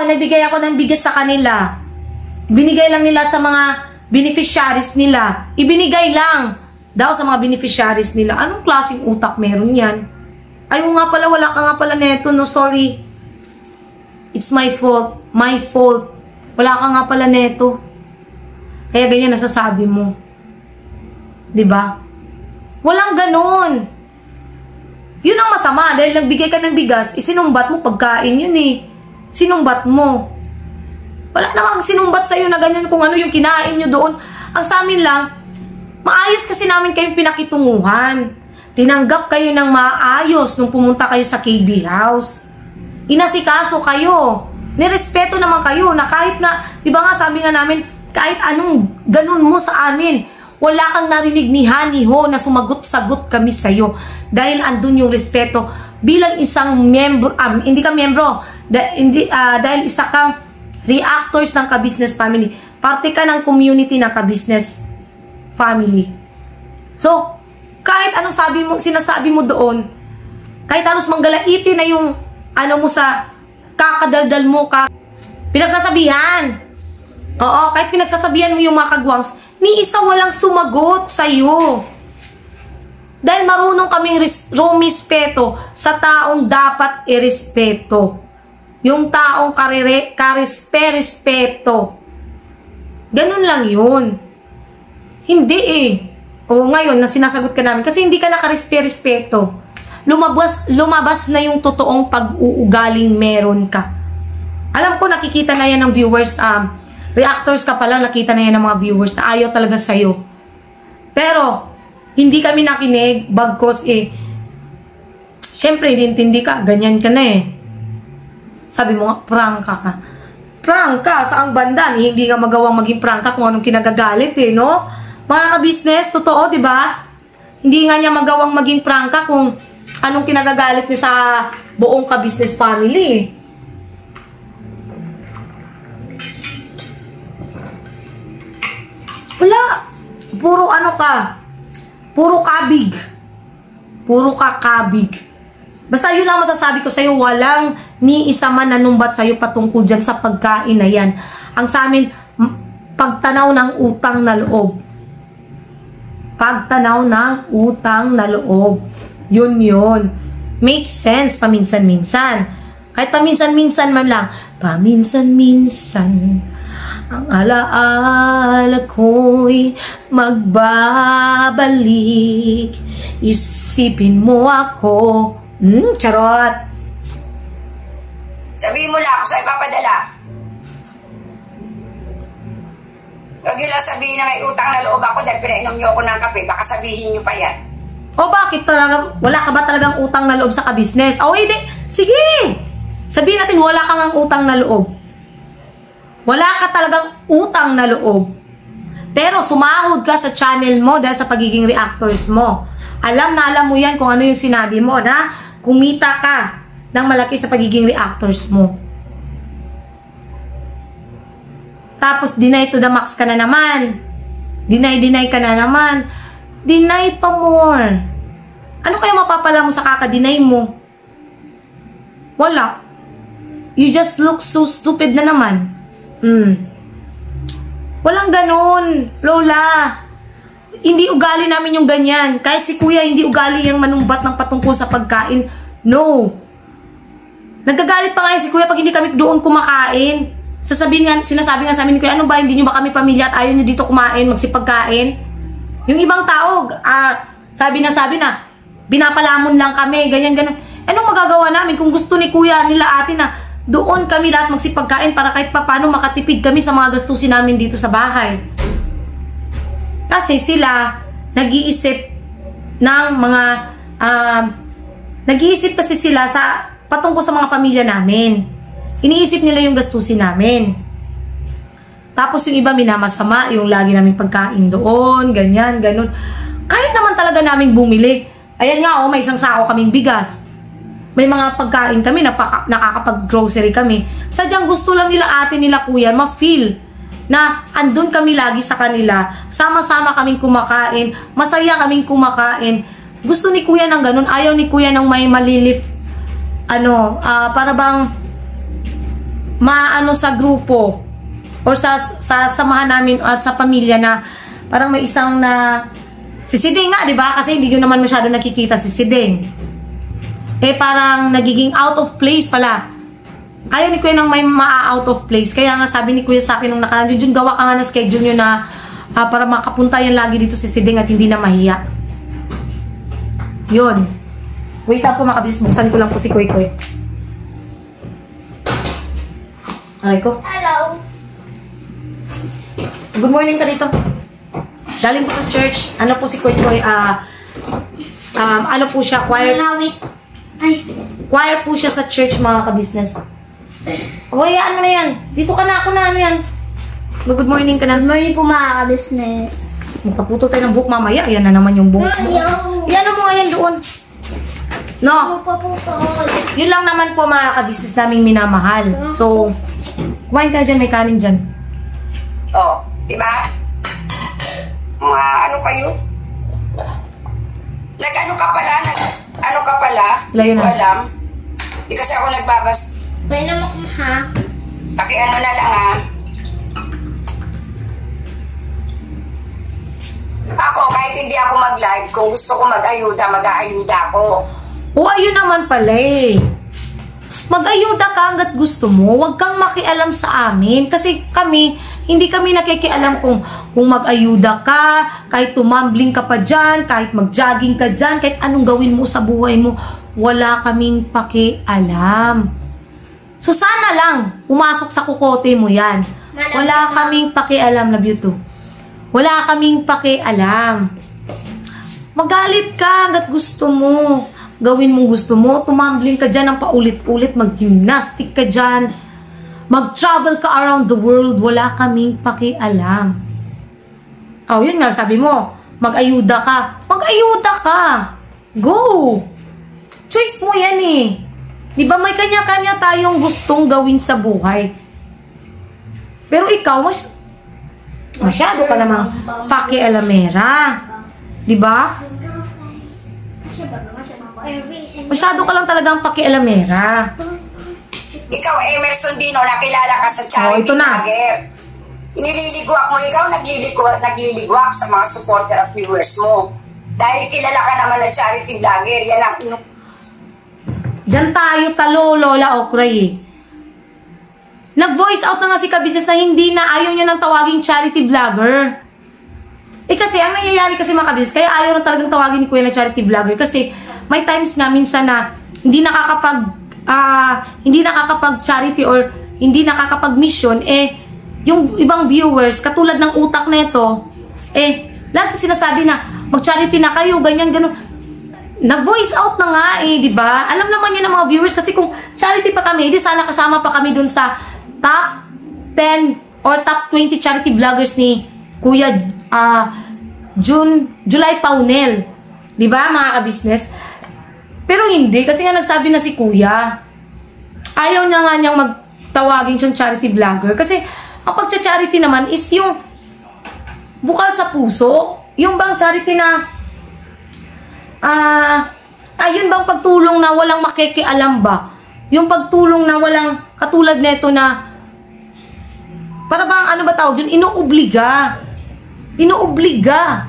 nagbigay ako ng bigas sa kanila. Binigay lang nila sa mga beneficiaries nila. Ibinigay lang daw sa mga beneficiaries nila. Anong klaseng utak meron yan? Ay, nga pala, wala ka nga pala neto, no, sorry. It's my fault. My fault. Wala ka nga pala neto. Kaya ganyan nasasabi mo. Diba? Walang ganon. Yun ang masama. Dahil nagbigay ka ng bigas, isinumbat mo pagkain yun Sinumbat mo. Wala namang sinumbat sa'yo na ganyan kung ano yung kinain nyo doon. Ang sa amin lang, maayos kasi namin kayong pinakitunguhan. Tinanggap kayo ng maayos nung pumunta kayo sa KB House. Inasikaso kayo. Nirespeto naman kayo na kahit na, di ba nga sabi nga namin, kahit anong ganun mo sa amin, wala kang narinig ni Honey Ho na sumagot-sagot kami sa'yo. Dahil andun yung respeto. Bilang isang membro, hindi ka membro, dahil isa kang reactors ng ka-business family. Parte ka ng community ng ka-business family. So, kahit anong sinasabi mo doon, kahit halos manggalaitin na yung mo sa kakadaldal mo, pinagsasabihan. Oo, kahit pinagsasabihan mo yung mga kagwangs, ni isa walang sumagot sa'yo. Dahil marunong kaming rumispeto sa taong dapat irespeto. Yung taong karespeto. Ganun lang yun. Hindi O ngayon, na sinasagot ka namin, kasi hindi ka nakarespeto. Lumabas na yung totoong pag-uugaling meron ka. Alam ko, nakikita na yan ng viewers, reactors ka pala, nakita na yan ng mga viewers na ayaw talaga sa'yo. Pero, hindi kami nakinig, bagkos syempre, hindi ka, ganyan ka na Sabi mo nga, prangka ka. Prangka, saang banda? Hindi ka magawang maging prangka kung anong kinagagalit no? Mga ka-business, totoo, di ba? Hindi nga niya magawang maging prangka kung anong kinagagalit niya sa buong ka-business family. Wala. Puro ka. Puro kabig. Puro kabig. Basta yun lang masasabi ko sa'yo, walang ni isa man nanumbat sa'yo patungkol dyan sa pagkain na yan. Ang sa amin, pagtanaw ng utang na loob. Pagtanaw ng utang na loob. Yun. Makes sense paminsan-minsan. Kahit paminsan-minsan man lang. Paminsan-minsan, ang alaala ko'y magbabalik. Isipin mo ako. Charot. Sabihin mo lang ako sa ipapadala. Huwag nyo lang sabihin na may utang na loob ako dahil pinainom nyo ako ng kape. Baka sabihin nyo pa yan. O bakit talaga? Wala ka ba talagang utang na loob sa ka-business? O hindi. Sige. Sabihin natin wala kang ang utang na loob. Wala ka talagang utang na loob. Pero sumahod ka sa channel mo dahil sa pagiging reactors mo. Alam na alam mo yan kung ano yung sinabi mo na kumita ka ng malaki sa pagiging reactors mo. Tapos deny to the max ka na naman. Deny ka na naman. Deny pa more. Ano kaya mapapala mo sa kaka-deny mo? Wala. You just look so stupid na naman. Walang ganun, Lola. Hindi ugali namin yung ganyan. Kahit si Kuya, hindi ugali yung manumbat ng patungkol sa pagkain. No. Nagagalit pa nga si Kuya pag hindi kami doon kumakain. Sinasabi nga sa amin ni Kuya, ano ba, hindi nyo ba kami pamilya at ayaw nyo dito kumain, magsipagkain? Yung ibang tao, sabi na, binapalamon lang kami, ganyan. Anong magagawa namin kung gusto ni Kuya, nila ate na doon kami lahat magsipagkain para kahit paano makatipid kami sa mga gastusin namin dito sa bahay. Kasi sila nag-iisip ng mga nag-iisip kasi sila sa patungkol sa mga pamilya namin. Iniisip nila yung gastusin namin. Tapos yung iba minamasama, yung lagi naming pagkain doon, ganyan, ganun. Kahit naman talaga naming bumili. Ayan nga, may isang sako kaming bigas. May mga pagkain kami, nakakapag-grocery kami. Sadyang gusto lang nila ate nila Kuya, ma-feel na andun kami lagi sa kanila. Sama-sama kaming kumakain, masaya kaming kumakain. Gusto ni Kuya ng ganun, ayaw ni Kuya ng may malilif, para bang maano sa grupo or sa samahan namin at sa pamilya na parang may isang na si Sideng nga, di ba? Kasi hindi nyo naman masyado nakikita si Sideng. Parang nagiging out of place pala. Ayaw ni Kuya nang may out of place. Kaya nga sabi ni Kuya sa akin nung nakaraan, Jun, gawa ka nga na schedule nyo na para makapunta yan lagi dito si Sideng at hindi na mahiya. Yun. Wait lang po mga kabis. Buksan ko lang po si Kuy. Aray ko. Hello. Good morning ka dito. Galing po sa church. Ano po si Kuy? Ano po siya? Choir. Choir po siya sa church, mga ka-business. Hayaan mo na yan. Dito ka na, ako na, ano yan. Good morning ka na. Good morning po mga ka-business. Magpaputol tayo ng buhok mamaya. Ayan na naman yung buhok mo. Yan mo nga yan doon. No? Yun lang naman po mga ka-business naming minamahal. So, kumain ka dyan, may kanin dyan. Oh, diba? Mga ano kayo? Nag-ano ka pala? Hindi ko alam. Hindi kasi ako nagbabas. May naman ko ha? Pakiano na lang ha. Ako, kahit hindi ako mag-live, kung gusto ko mag-ayuda, mag-aayuda ako. Ayun naman pala eh. Mag-ayuda ka hanggat gusto mo. Huwag kang makialam sa amin. Kasi kami, hindi kami nakikialam kung mag-ayuda ka, kahit tumambling ka pa dyan, kahit mag-jogging ka dyan, kahit anong gawin mo sa buhay mo. Wala kaming pakialam. So sana lang, pumasok sa kukote mo yan. Wala kaming pakialam, love you too. Wala kaming pakialam. Magalit ka hanggat gusto mo. Gawin mong gusto mo, tumambling ka dyan ng paulit-ulit, mag-gymnastic ka dyan, mag-travel ka around the world, wala kaming pakialam. Yun nga, sabi mo, mag-ayuda ka. Mag-ayuda ka. Go! Choice mo yan eh. Diba may kanya-kanya tayong gustong gawin sa buhay. Pero ikaw, masyado ka namang pakialamera. Diba? Masyado ka lang talagang pakialamera. Ikaw, Emerson Dino, nakilala ka sa charity ito na. vlogger. Inililigwak mo, ikaw nagliligwak sa mga supporter at viewers mo. Dahil kilala ka naman na charity vlogger, yan ang Diyan tayo talo, Lola Okray. Nag-voice out na nga si Kabisnes na hindi na ayaw niya ng tawaging charity vlogger. Kasi ang nangyayari kasi mga Kabisnes, kaya ayaw na talagang tawagin ni Kuya na charity vlogger kasi may times nga minsan na hindi nakakapag-charity or hindi nakakapag-mission, yung ibang viewers, katulad ng utak na ito, lahat sinasabi na, mag-charity na kayo, ganyan, ganun. Nag-voice out na nga di ba? Alam naman yun ng mga viewers kasi kung charity pa kami, di sana kasama pa kami dun sa top 10 or top 20 charity vloggers ni Kuya July Paunel. Di ba, mga ka-business? Pero hindi, kasi nga nagsabi na si Kuya. Ayaw niya nga niyang magtawagin siyang charity vlogger. Kasi, ang pagcha-charity naman is yung bukal sa puso. Yung bang charity na, ayun bang pagtulong na walang makikialam ba? Yung pagtulong na walang, katulad nito na, para bang ano ba tawag yun? Inuobliga.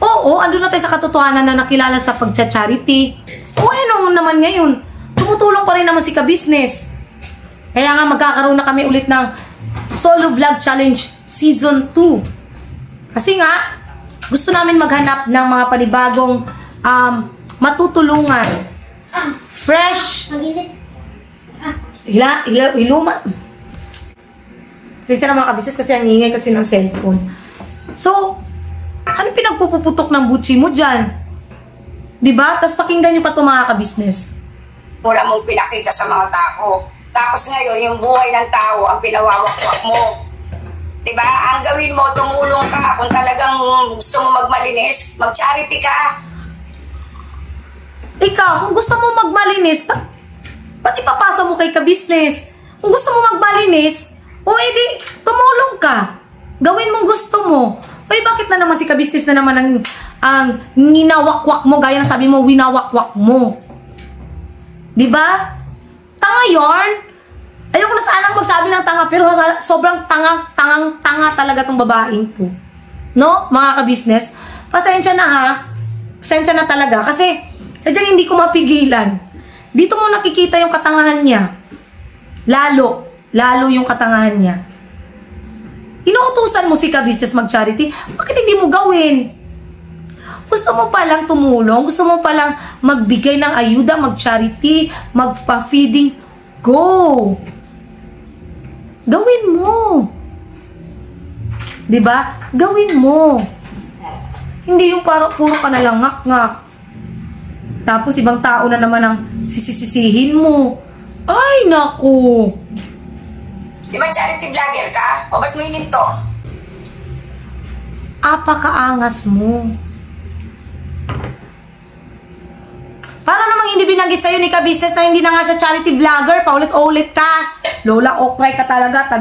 Oo, andun na tayo sa katotohanan na nakilala sa pagcha-charity. O ano naman ngayon? Tumutulong pa rin naman si ka-business. Kaya nga magkakaroon na kami ulit ng Solo Vlog Challenge Season 2. Kasi nga, gusto namin maghanap ng mga panibagong matutulungan. Fresh. Iluma. Sensya na mga ka-business kasi ang ingay kasi ng cellphone. So, ano pinagpupuputok ng butsi mo dyan? Diba? Tapos pakinggan nyo pa ito mga ka-business. Mura mong pinakita sa mga tao. Tapos ngayon, yung buhay ng tao ang pinawawakwak mo. Diba? Ang gawin mo, tumulong ka. Kung talagang gusto mo magmalinis, mag-charity ka. Ikaw, kung gusto mo magmalinis, ba't ipapasa mo kay ka-business? Kung gusto mo magmalinis, o edi, tumulong ka. Gawin mong gusto mo. Oy, bakit na naman si ka-business na naman ang ninawakwak mo, gaya na sabi mo, winawakwak mo. Diba? Tanga yarn. Ayoko na sanang magsabi ng tanga, pero sobrang tanga talaga tong babaeng po. No, mga ka-business? Pasensya na ha. Pasensya na talaga. Kasi, sadyang hindi ko mapigilan. Dito mo nakikita yung katangahan niya. Lalo yung katangahan niya. Inuutusan mo si ka-business mag-charity, bakit hindi mo gawin? Gusto mo palang tumulong, gusto mo palang magbigay ng ayuda, mag-charity, magpa-feeding, go! Gawin mo. Diba? Gawin mo. Hindi yung puro ka na lang ngak-ngak. Tapos ibang tao na naman ang sisisihin mo. Ay, naku! Di ba charity vlogger ka? O ba't mo hininto? Apakaangas mo. Para namang hindi binanggit sa'yo ni ka-business na hindi na nga siya charity vlogger, paulit-ulit ka. Lola Okray ka talaga,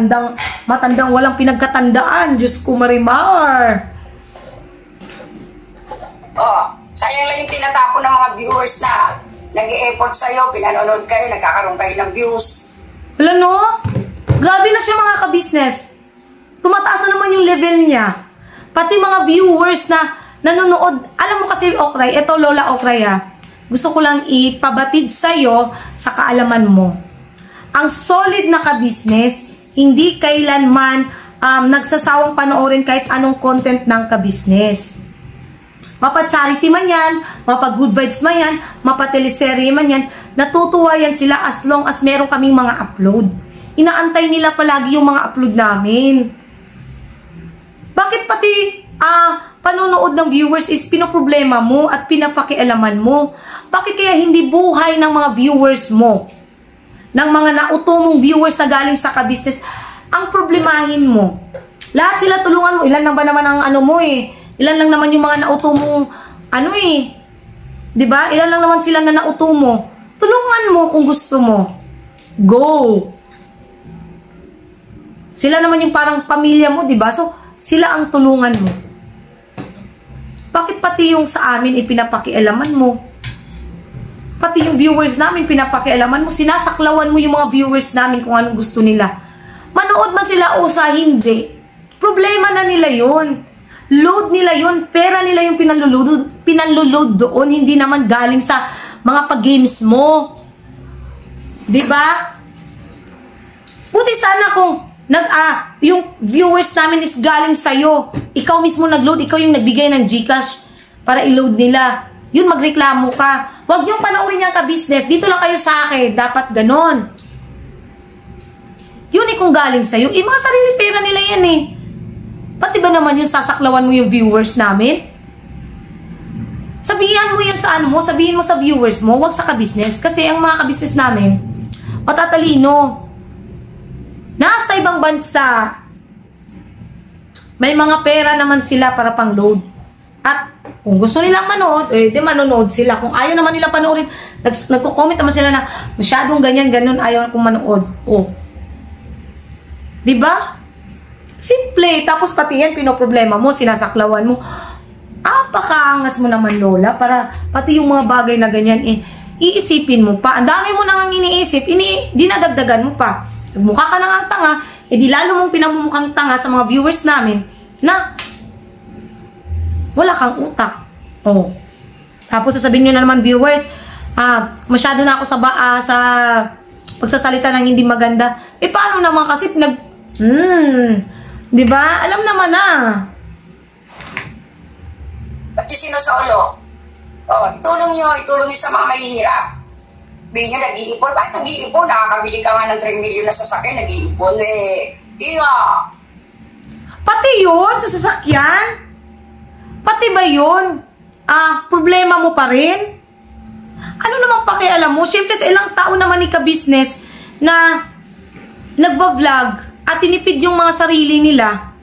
matandang walang pinagkatandaan. Diyos ko, Marimar. Oh, sayang lang yung tinatapon ng mga viewers na nag-e-effort sa'yo, pinanonood kayo, nagkakaroon kayo ng views. Wala no? Grabe na siya mga ka-business. Tumataas na naman yung level niya. Pati mga viewers na nanonood. Alam mo kasi, Okray, eto Lola Okray ha. Gusto ko lang ipabatid sa'yo sa kaalaman mo. Ang solid na ka-business, hindi kailanman nagsasawang panoorin kahit anong content ng ka-business. Mapa-charity man yan, mapa-good vibes man yan, mapa-teleserye man yan, natutuwa yan sila as long as meron kaming mga upload. Inaantay nila palagi yung mga upload namin. Bakit pati panonood ng viewers is pinoproblema mo at pinapakialaman mo? Bakit kaya hindi buhay ng mga viewers mo, ng mga nautumong viewers na galing sa ka-business, ang problemahin mo? Lahat sila tulungan mo. Ilan lang ba naman ang ano mo eh? Ilan lang naman yung mga nautumong ano eh? 'Di ba? Ilan lang naman sila na nautumo. Tulungan mo kung gusto mo. Go! Sila naman yung parang pamilya mo, 'di ba? So, sila ang tulungan mo. Bakit pati yung sa amin ipinapakialaman mo? Pati yung viewers namin pinapakialaman mo, sinasaklawan mo yung mga viewers namin kung anong gusto nila. Manood man sila o sa hindi, problema na nila yun. Load nila yun, pera nila yung pinalulod doon, hindi naman galing sa mga pag-games mo. 'Di ba? Buti sana kung yung viewers namin is galing sa'yo. Ikaw mismo nag-load, ikaw yung nagbigay ng GCash para i-load nila. Yun, magreklamo ka. Huwag niyong panoorin niya ka-business. Dito lang kayo sa akin. Dapat ganon. Yun kung galing sa'yo. Mga sarili pera nila yan eh. Pati ba naman yung sasaklawan mo yung viewers namin? Sabihan mo yan sa ano mo, sabihin mo sa viewers mo, huwag sa ka-business. Kasi ang mga ka-business namin, matatalino. Nasa ibang bansa, may mga pera naman sila para pang load. At Kung gusto nilang manood, di manonood sila. Kung ayaw naman nila panoorin, nagko-comment naman sila na masyadong ganyan, ganun, ayaw kong manood. Diba? Simple. Tapos pati yan, pinoproblema mo, sinasaklawan mo. Pakaangas mo naman, Lola, para pati yung mga bagay na ganyan, iisipin mo pa. Ang dami mo nang iniisip, dinadagdagan mo pa. Nagmukha ka nang ang tanga, di lalo mong pinamumukhang tanga sa mga viewers namin na wala kang utak. Tapos sasabihin nyo na naman, viewers, masyado na ako sa pagsasalita ng hindi maganda. Paano naman kasi diba? Alam naman na. Pati sinusolo. Itulong nyo sa mga mahihirap. Bili nyo, nag-iipon. Bakit nag-iipon? Nakakabili ka nga ng 3 million na sasakyan, nag-iipon. Di nga. Pati yun, sa sasakyan? Pati ba yun? Problema mo pa rin? Ano naman pakialam mo? Siyempre sa ilang taon naman ni ka-business na nagva-vlog at tinipid yung mga sarili nila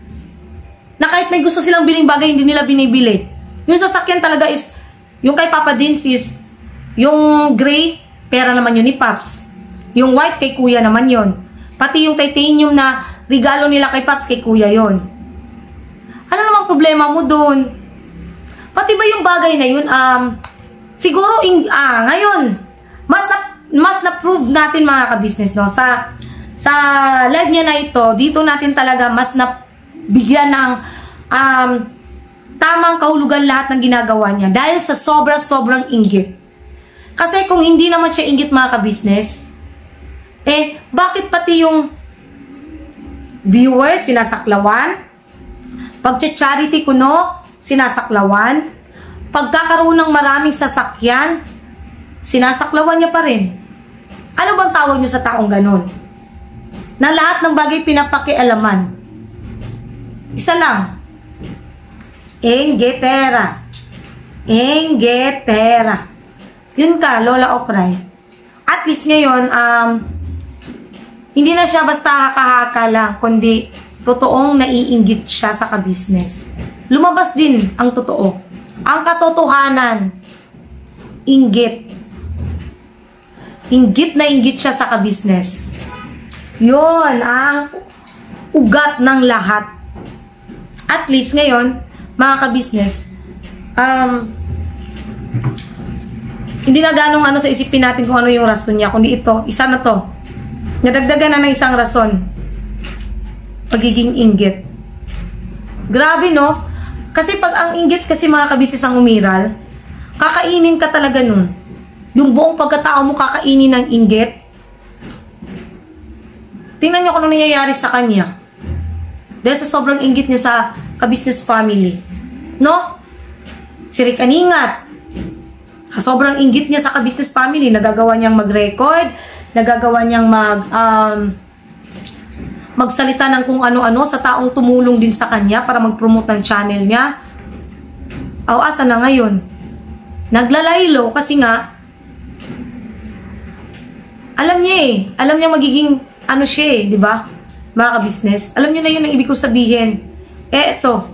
na kahit may gusto silang biling bagay, hindi nila binibili. Yung sasakyan talaga is, yung kay Papa Dins is, yung gray, pera naman yun ni Paps. Yung white kay Kuya naman yun. Pati yung titanium na regalo nila kay Paps, kay Kuya yun. Ano namang problema mo dun? Pati ba yung bagay na yun, siguro, ngayon, mas na-prove natin mga ka-business, no? Sa live niya na ito, dito natin talaga mas nabigyan ng tamang kahulugan lahat ng ginagawa niya dahil sa sobrang inggit. Kasi kung hindi naman siya inggit mga ka-business, bakit pati yung viewers sinasaklawan? Pagcha-charity kuno, sinasaklawan. Pagkakaroon ng maraming sasakyan, sinasaklawan niya pa rin. Ano bang tawag niyo sa taong ganon? Na lahat ng bagay pinapakialaman. Isa lang. Enggetera. Enggetera. Yun ka, Lola Okray. At least ngayon, hindi na siya basta haka-haka lang, kundi totoong naiinggit siya sa ka-business. Lumabas din ang totoo. Ang katotohanan, inggit. Inggit na inggit siya sa ka-business. Yun ang ugat ng lahat. At least ngayon, mga ka-business, hindi na ganong sa isipin natin kung ano yung rason niya, kundi ito, isa na to. Nadagdagan na ng isang rason. Pagiging inggit. Grabe, no? Kasi pag ang inggit kasi mga ka-business ang umiral, kakainin ka talaga nun. Yung buong pagkatao mo kakainin ng inggit. Tingnan nyo kung ano nangyayari sa kanya. Dahil sa sobrang inggit niya sa ka-business family. No? Si Rick Aningat. Sa sobrang inggit niya sa ka-business family, nagagawa niyang mag-record, nagagawa niyang magsalita ng kung ano-ano sa taong tumulong din sa kanya para mag-promote ng channel niya. Asa na ngayon? Naglalaylo kasi nga alam niya alam niya magiging siya di ba? Mga ka-business. Alam niyo na yun ang ibig ko sabihin. Eto.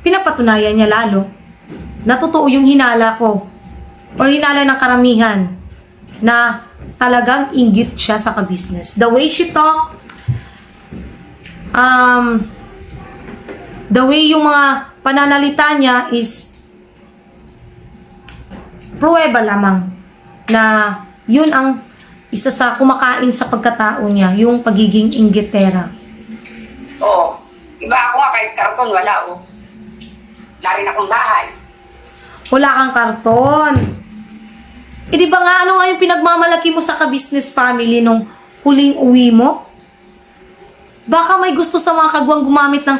Pinapatunayan niya lalo na totoo yung hinala ko or hinala ng karamihan na talagang inggit siya sa ka-business. The way she talk, the way yung mga pananalita niya is pruweba lamang na yun ang isa sa kumakain sa pagkatao niya, yung pagiging inggitera. Oo. Iba ako nga kahit karton, wala Wala rin akong bahay. Wala kang karton. Di ba nga, ano nga yung pinagmamalaki mo sa ka-business family nung huling uwi mo? Baka may gusto sa mga kagwang gumamit ng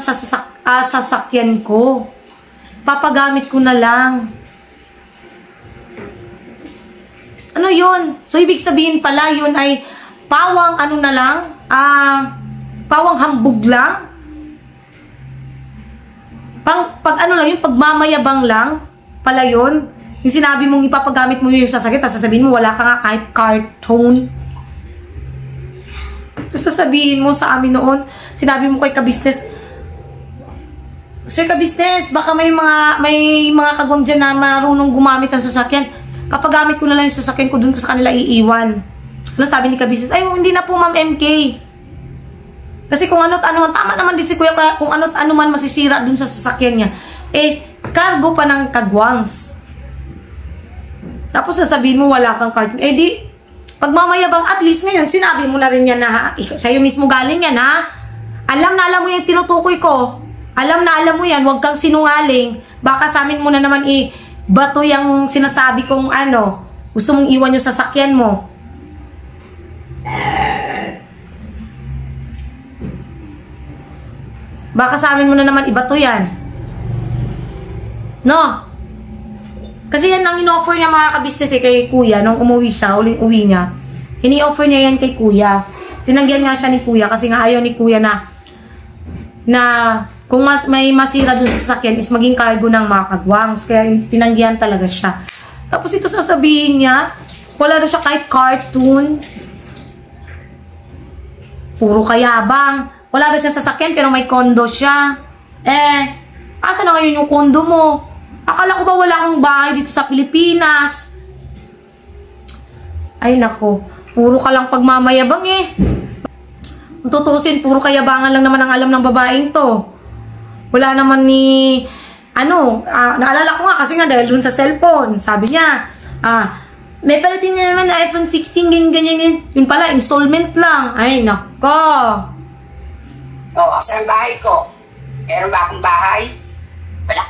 sasakyan ko. Papagamit ko na lang. Ano yun? So, ibig sabihin pala, yun ay pawang pawang hambog lang. Pag yung pagmamayabang lang, pala yun. Yung sinabi mong ipapagamit mo yung sasakit, tapos sasabihin mo, wala ka nga kahit carton. Tapos sasabihin mo sa amin noon, sinabi mo kay ka-business, Sir ka-business, baka may mga kagwang dyan na marunong gumamit ng sasakyan. Kapag gamit ko na lang yung sasakyan ko, dun ko sa kanila iiwan. Ano sabi ni ka-business? Ay, hindi na po ma'am MK. Kasi kung ano't ano, tama naman din si kuya, kung ano't ano man masisira dun sa sasakyan niya. Eh, cargo pa ng kagwangs. Tapos sasabihin mo wala kang card. Eh di, pagmamayabang at least ngayon, sinabi mo na rin yan na sa'yo mismo galing yan ha. Alam na alam mo yung tinutukoy ko. Alam na alam mo yan, huwag kang sinungaling. Baka sa amin mo na naman bato yung sinasabi kong ano, gusto mong iwan yung sasakyan mo. Baka sa amin mo na naman ibato yan. No? Kasi yan ang in-offer niya mga kabisnes kay kuya nung umuwi siya, uling uwi niya. Ini-offer niya yan kay kuya. Tinanggihan nga siya ni kuya kasi nga ayaw ni kuya na kung may masira doon sa sasakyan is maging cargo ng mga kagwangs. Kaya tinanggihan talaga siya. Tapos ito sasabihin niya, wala daw siya kahit cartoon. Puro kayabang. Wala daw siya sasakyan pero may kondo siya. Asa na ngayon yung kondo mo? Akala ko ba wala akong bahay dito sa Pilipinas? Ay nako, puro ka lang pagmamayabang eh. Kung tutusin, puro kayabangan lang naman ang alam ng babaeng to. Wala naman ni, naalala ko nga kasi nga dahil dun sa cellphone, sabi niya, may palating na naman na iPhone 16, ganyan. Yun pala, installment lang. Ay nako. Asa ang bahay ko? Meron ba akong bahay? Wala.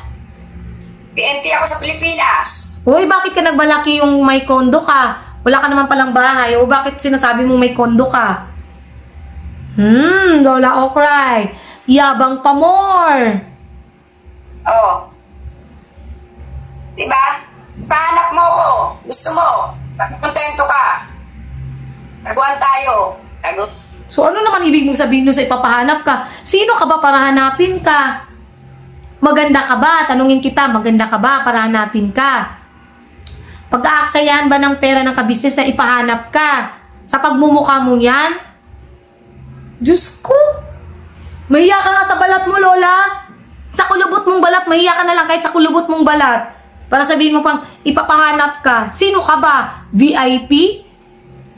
PNP ako sa Pilipinas. Uy, bakit ka nagmalaki yung may kondo ka? Wala ka naman palang bahay. O bakit sinasabi mo may kondo ka? Lola Okray. Yabang pa more. Oo. Diba? Pahanap mo ko. Gusto mo. Kontento ka. Taguan tayo. So ano naman ibig mong sabihin nung sa ipapahanap ka? Sino ka ba para hanapin ka? Maganda ka ba? Tanungin kita, maganda ka ba para hanapin ka? Pag-aaksayahan ba ng pera ng kabisnes na ipahanap ka? Sa pagmumukha mo yan? Diyos ko! Mahiya ka nga sa balat mo, Lola! Sa kulubot mong balat, mahiya ka na lang kahit sa kulubot mong balat. Para sabihin mo pang ipapahanap ka. Sino ka ba? VIP?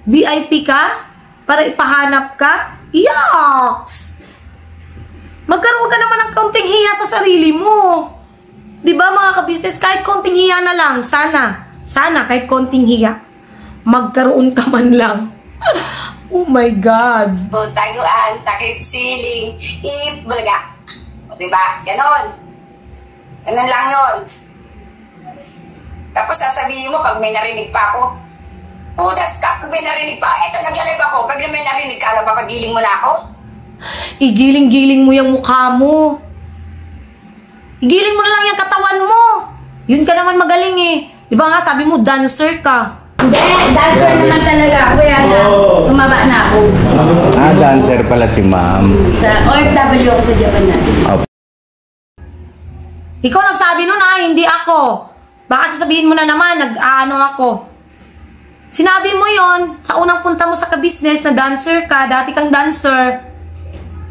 VIP ka? Para ipahanap ka? Yucks! Magkaroon ka naman ng kaunting hiya sa sarili mo. Diba mga kabisnes? Kahit konting hiya na lang. Sana kahit konting hiya. Magkaroon ka man lang. Oh my God. Taguan, takip siling, bulaga. Diba? Ganon. Ganon lang yun. Tapos sasabihin mo pag may narinig pa ako, that's ka, pag may narinig pa, eto naglalib ako. Pag may narinig ka, napapagiling mo na ako. Igiling-giling mo yung mukha mo. Igiling mo na lang yung katawan mo. Yun ka naman magaling eh. Diba nga sabi mo, dancer ka. Hindi, dancer naman talaga ako. Kaya tumaba na ako. Dancer pala si ma'am. Sa OFW ako sa Japan na. Ikaw nagsabi nun hindi ako. Baka sasabihin mo na naman, nag-ano ako. Sinabi mo yon sa unang punta mo sa ka-business na dancer ka, dati kang dancer.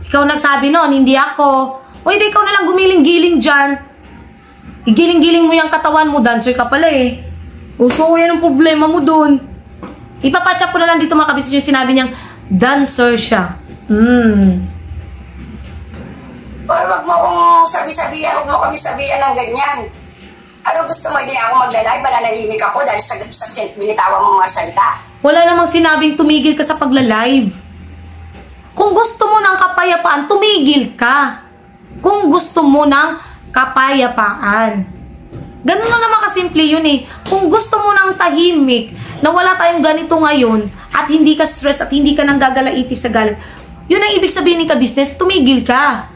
Ikaw nagsabi nun, hindi ako. O hindi, ikaw na lang gumiling-giling dyan. Igiling-giling mo yung katawan mo, dancer ka pala eh. So, yan ang problema mo dun. Ipapatch up ko na lang dito mga ka-business yung sinabi niyang dancer siya. Wag mo akong sabi-sabihan, wag mo kami sabihan ng ganyan. Ano gusto mo, hindi ako maglalay, mananahimik ako dahil sa binitawan mong mga salita. Wala namang sinabing tumigil ka sa pagla-live. Kung gusto mo ng kapayapaan, tumigil ka. Kung gusto mo ng kapayapaan. Ganun lang naman kasimple yun eh. Kung gusto mo ng tahimik, na wala tayong ganito ngayon, at hindi ka stress, at hindi ka nang gagalaiti sa galit, yun ang ibig sabihin ni ka-business, tumigil ka.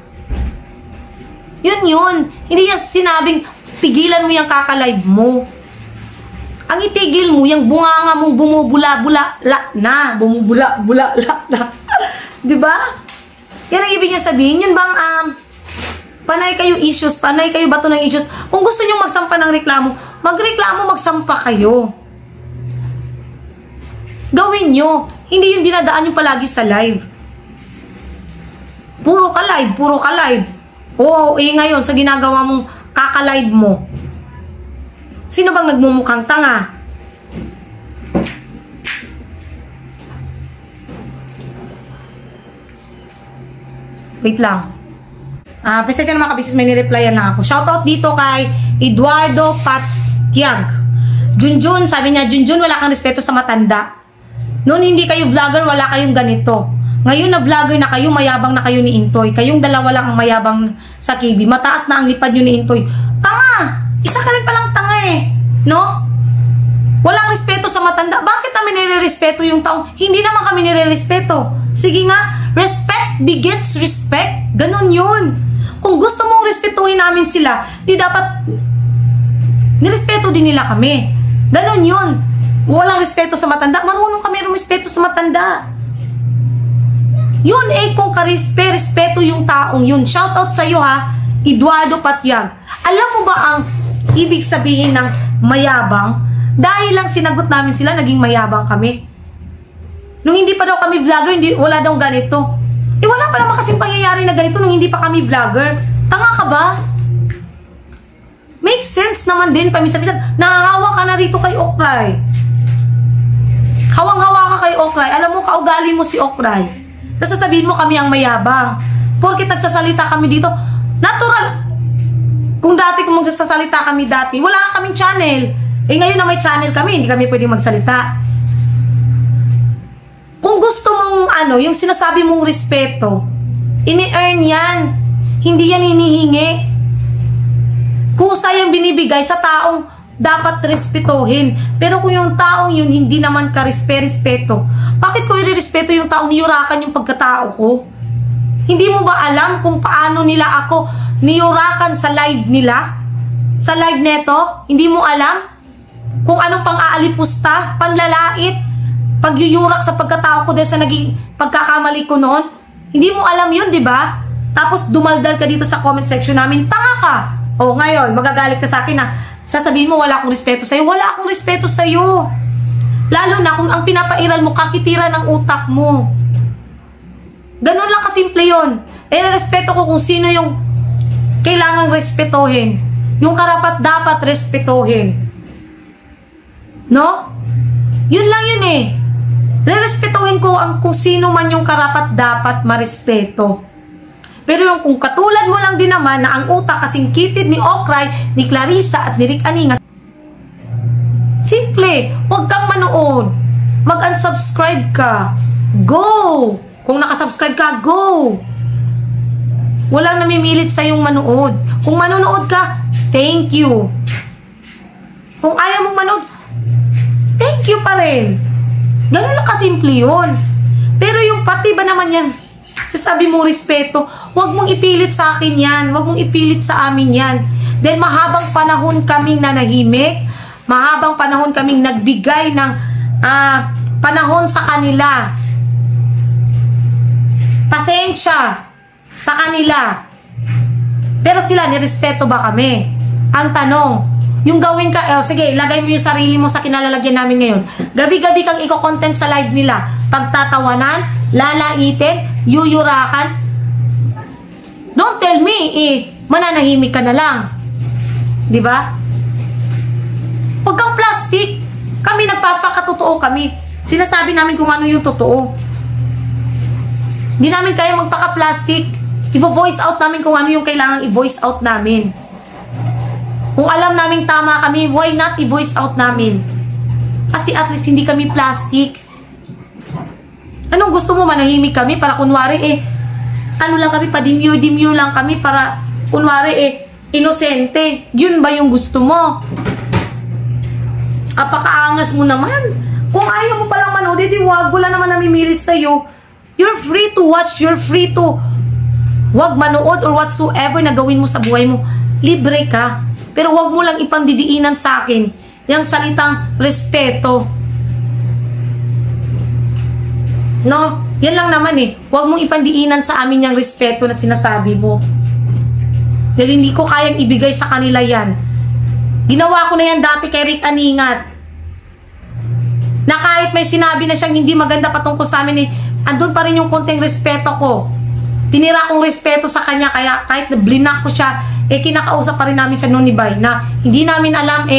Yun. Hindi niya sinabing, tigilan mo yung kaka-live mo. Ang itigil mo, yung bunganga mong bumubula-bula-la na. Bumubula-bula-la na. Diba? Yan ang ibig niya sabihin. Yun bang, panay kayo issues, panay kayo bato ng issues. Kung gusto nyo magsampa ng reklamo, magreklamo, magsampa kayo. Gawin nyo. Hindi yung dinadaan nyo palagi sa live. Puro ka live. Oo, ngayon, sa ginagawa mong kaka-live mo, sino bang nagmumukhang tanga? Wait lang. Pasensya na mga kabisnes, may nireplyan lang ako. Shoutout dito kay Eduardo Patiag. Junjun, sabi niya, Junjun, wala kang respeto sa matanda. Noon hindi kayo vlogger, wala kayong ganito. Ngayon na vlogger na kayo, mayabang na kayo ni Intoy. Kayong dalawa lang ang mayabang sa KB. Mataas na ang lipad nyo ni Intoy. Tanga! Isa ka rin palang tanga eh. No? Walang respeto sa matanda. Bakit namin nire-respeto yung taong? Hindi naman kami nire-respeto. Sige nga, respect begets respect. Ganon yun. Kung gusto mong respetuhin namin sila, di dapat nirespeto din nila kami. Ganon yun. Walang respeto sa matanda. Marunong kami respeto sa matanda. Yun kung respeto yung taong yun. Shoutout sa'yo ha, Eduardo Patiag. Alam mo ba ang ibig sabihin ng mayabang? Dahil lang sinagot namin sila, naging mayabang kami. Nung hindi pa daw kami vlogger, wala daw ganito. Wala pa naman kasing pangyayari na ganito nung hindi pa kami vlogger. Tanga ka ba? Make sense naman din, paminsan-minsan. Nahahawa ka na rito kay Okray. Hawang-hawa ka kay Okray. Alam mo, kaugali mo si Okray. Sasabihin mo kami ang mayabang. Porkit nagsasalita kami dito, natural. Kung dati kung magsasalita kami dati, wala kaming channel. Ngayon na may channel kami, hindi kami pwedeng magsalita. Kung gusto mong yung sinasabi mong respeto, ini-earn yan. Hindi yan hinihingi. Kusa yung binibigay sa taong dapat respetuhin. Pero kung yung taong yun hindi naman ka respeto, bakit ko i-respeto yung taong niyurakan yung pagkatao ko? Hindi mo ba alam kung paano nila ako niyurakan sa live nila? Sa live neto? Hindi mo alam? Kung anong pang-aalipusta, panlalait, pagyuyurak sa pagkatao ko dahil sa naging pagkakamali ko noon? Hindi mo alam yun, di ba? Tapos dumaldal ka dito sa comment section namin, tanga ka! O ngayon, magagalit ka sa akin na sasabihin mo wala akong respeto sa'yo. Wala akong respeto sa'yo. Lalo na kung ang pinapairal mo, kakitira ng utak mo. Ganun lang kasimple yun. Respeto ko kung sino yung kailangang respetuhin. Yung karapat dapat respetuhin. No? Yun lang yun eh. Respetuhin ko kung sino man yung karapat dapat marespeto. Pero yung kung katulad mo lang din naman na ang utak kasing kitid ni Okray, ni Clarissa at ni Rick Aningat, simple, huwag kang manood. Mag-unsubscribe ka. Go! Kung nakasubscribe ka, go! Walang namimilit sa yung manood. Kung manonood ka, thank you. Kung ayaw mong manood, thank you pa rin. Ganun lang kasimple yun. Pero yung pati ba naman yan, sasabi mong respeto, huwag mong ipilit sa akin yan, huwag mong ipilit sa amin yan. Dahil mahabang panahon kaming nanahimik, mahabang panahon kaming nagbigay ng panahon sa kanila. Pasensya sa kanila. Pero sila, nirespeto ba kami? Ang tanong, yung gawin ka, sige, ilagay mo yung sarili mo sa kinalalagyan namin ngayon. Gabi-gabi kang i-content sa live nila. Pagtatawanan, lalaitin, yuyurakan. Don't tell me, mananahimik ka na lang. Diba? Huwag kang plastic. Kami nagpapakatotoo kami. Sinasabi namin kung ano yung totoo. Hindi namin kaya magpaka-plastic. I-voice out namin kung ano yung kailangang i-voice out namin. Kung alam namin tama kami, why not i-voice out namin? Kasi at least hindi kami plastic. Anong gusto mo, manahimik kami para kunwari ano lang kami, pa-demure lang kami para kunwari inosente. Yun ba yung gusto mo? Apakaangas mo naman. Kung ayaw mo palang manood, di wag, wala naman namimilit sa'yo. You're free to watch, you're free to wag manood or whatsoever na gawin mo sa buhay mo. Libre ka. Pero wag mo lang ipandidiinan sa akin yung salitang respeto. No? Yan lang naman Huwag mong ipandiinan sa amin yung respeto na sinasabi mo. Dahil hindi ko kayang ibigay sa kanila yan. Ginawa ko na yan dati kay Rick Aningat. Na kahit may sinabi na siyang hindi maganda patungkol sa amin andun pa rin yung konting respeto ko. tinira kong respeto sa kanya, kaya kahit blinak ko siya, kinakausap pa rin namin siya noon ni Bay, na hindi namin alam,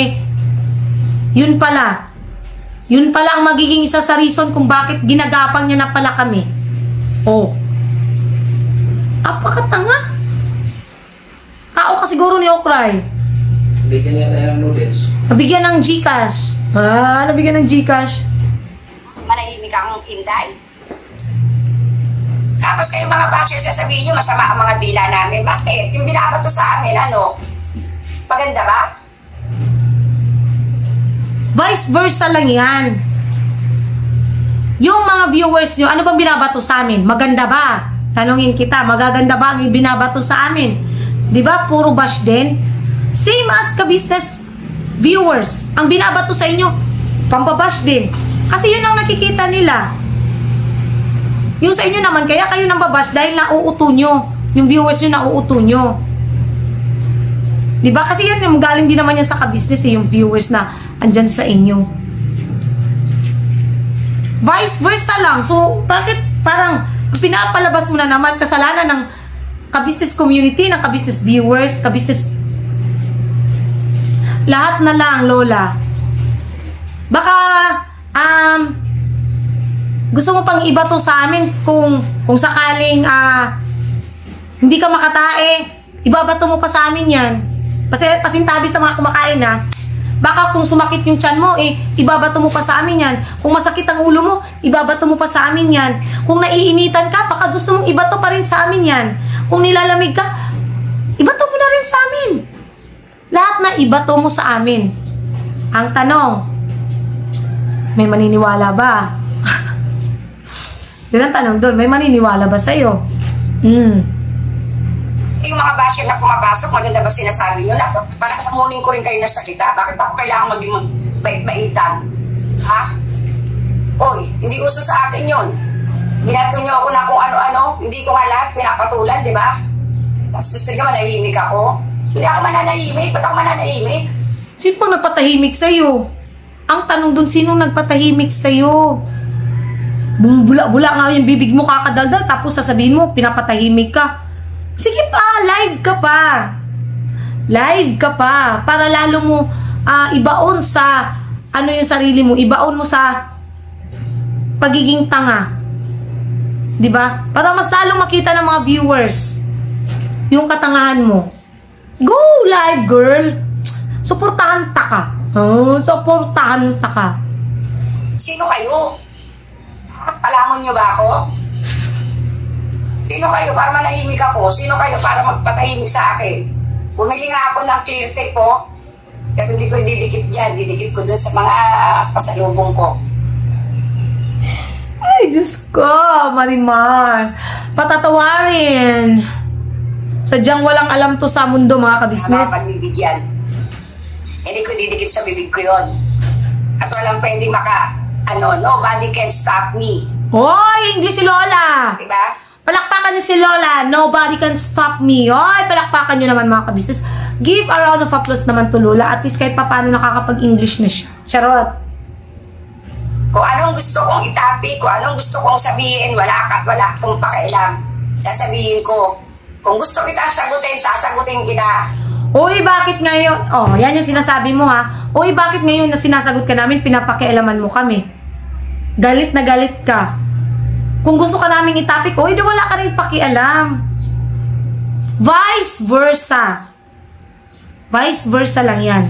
yun pala ang magiging isa sa reason kung bakit ginagapang niya na pala kami. Apakatanga. Tao ka siguro ni Okray. Bigyan niya tayo ng noodles. Nabigyan ng Gcash. Nabigyan ng Gcash. Manahimik akong Inday. Tapos kayo mga bashers, sasabihin nyo, masama ang mga dila namin. Bakit? Yung binabato sa amin, maganda ba? Vice versa lang yan. Yung mga viewers nyo, ano bang binabato sa amin? Maganda ba? Tanungin kita, magaganda ba ang binabato sa amin? Diba? Puro bash din. Same as ka-business viewers. Ang binabato sa inyo, pampabash din. Kasi yun ang nakikita nila. Yung sa inyo naman, kaya kayo nang babash dahil nauuto nyo. Yung viewers nyo nauuto nyo. Diba? Kasi yan, yung galing din naman yan sa ka-business, yung viewers na andyan sa inyo. Vice versa lang. So, bakit parang pinapalabas mo na naman kasalanan ng ka-business community, ng ka-business viewers, ka-business lahat na lang, Lola. Baka, gusto mo pang iba to sa amin kung sakaling, hindi ka makatae, ibabato mo pa sa amin yan. Pasintabi sa mga kumakain, Baka kung sumakit yung tiyan mo, ibabato mo pa sa amin yan. Kung masakit ang ulo mo, ibabato mo pa sa amin yan. Kung naiinitan ka, baka gusto mong ibato pa rin sa amin yan. Kung nilalamig ka, ibato mo na rin sa amin. Lahat na ibato mo sa amin. Ang tanong, may maniniwala ba? Yun ang tanong doon, may maniniwala ba sa'yo? Yung mga basher na pumapasok, maganda ba sinasabi nyo? Parang namunin ko rin kayo na sakita. Bakit ako kailangan maging bait-baitan? Oy, hindi uso sa akin yun. Binato nyo ako na kung ano-ano. Hindi ko nga lahat pinapatulan, di ba? Tapos gusto nyo manahimik ako. Hindi ako mananahimik. Ba't ako mananahimik? Sino pang nagpatahimik sa'yo? Ang tanong dun, sino nagpatahimik sa'yo? Bumubula-bula nga yung bibig mo kakadaldal, tapos sasabihin mo, pinapatahimik ka. Sige pa, live ka pa. Live ka pa. Para lalo mo ibaon sa yung sarili mo. Ibaon mo sa pagiging tanga. Diba? Para mas lalong makita ng mga viewers yung katangahan mo. Go live, girl. Suportahan ta ka. Suportahan ta ka. Sino kayo? Palamon nyo ba ako? Sino kayo para manahimik ako? Sino kayo para magpatahimik sa akin? Bumili nga ako ng clear tape po. Pero hindi ko didikit dyan. Didikit ko dun sa mga pasalubong ko. Ay, Diyos ko, Marimar. Patatawarin. Sadyang walang alam to sa mundo, mga kabisnes. Mga pagbibigyan. Hindi ko didikit sa bibig ko yun. At walang pwedeng nobody can stop me. Hoy, hindi si Lola. Diba? Palakpakan niyo si Lola. Nobody can stop me. Hoy, palakpakan niyo naman, mga kabisnes. Give a round of applause naman to Lola. At least kahit paano nakakapag-English na siya. Charot. Kung anong gusto kong itapi, kung anong gusto kong sabihin, wala akong pakialam. Sasabihin ko. Kung gusto kita sagutin, sasagutin kita. Uy, bakit ngayon? Yan yung sinasabi mo, ha? Uy, bakit ngayon na sinasagot ka namin, pinapakialaman mo kami? Galit na galit ka. Kung gusto ka namin itapik, uy, wala ka rin pakialam. Vice versa. Vice versa lang yan.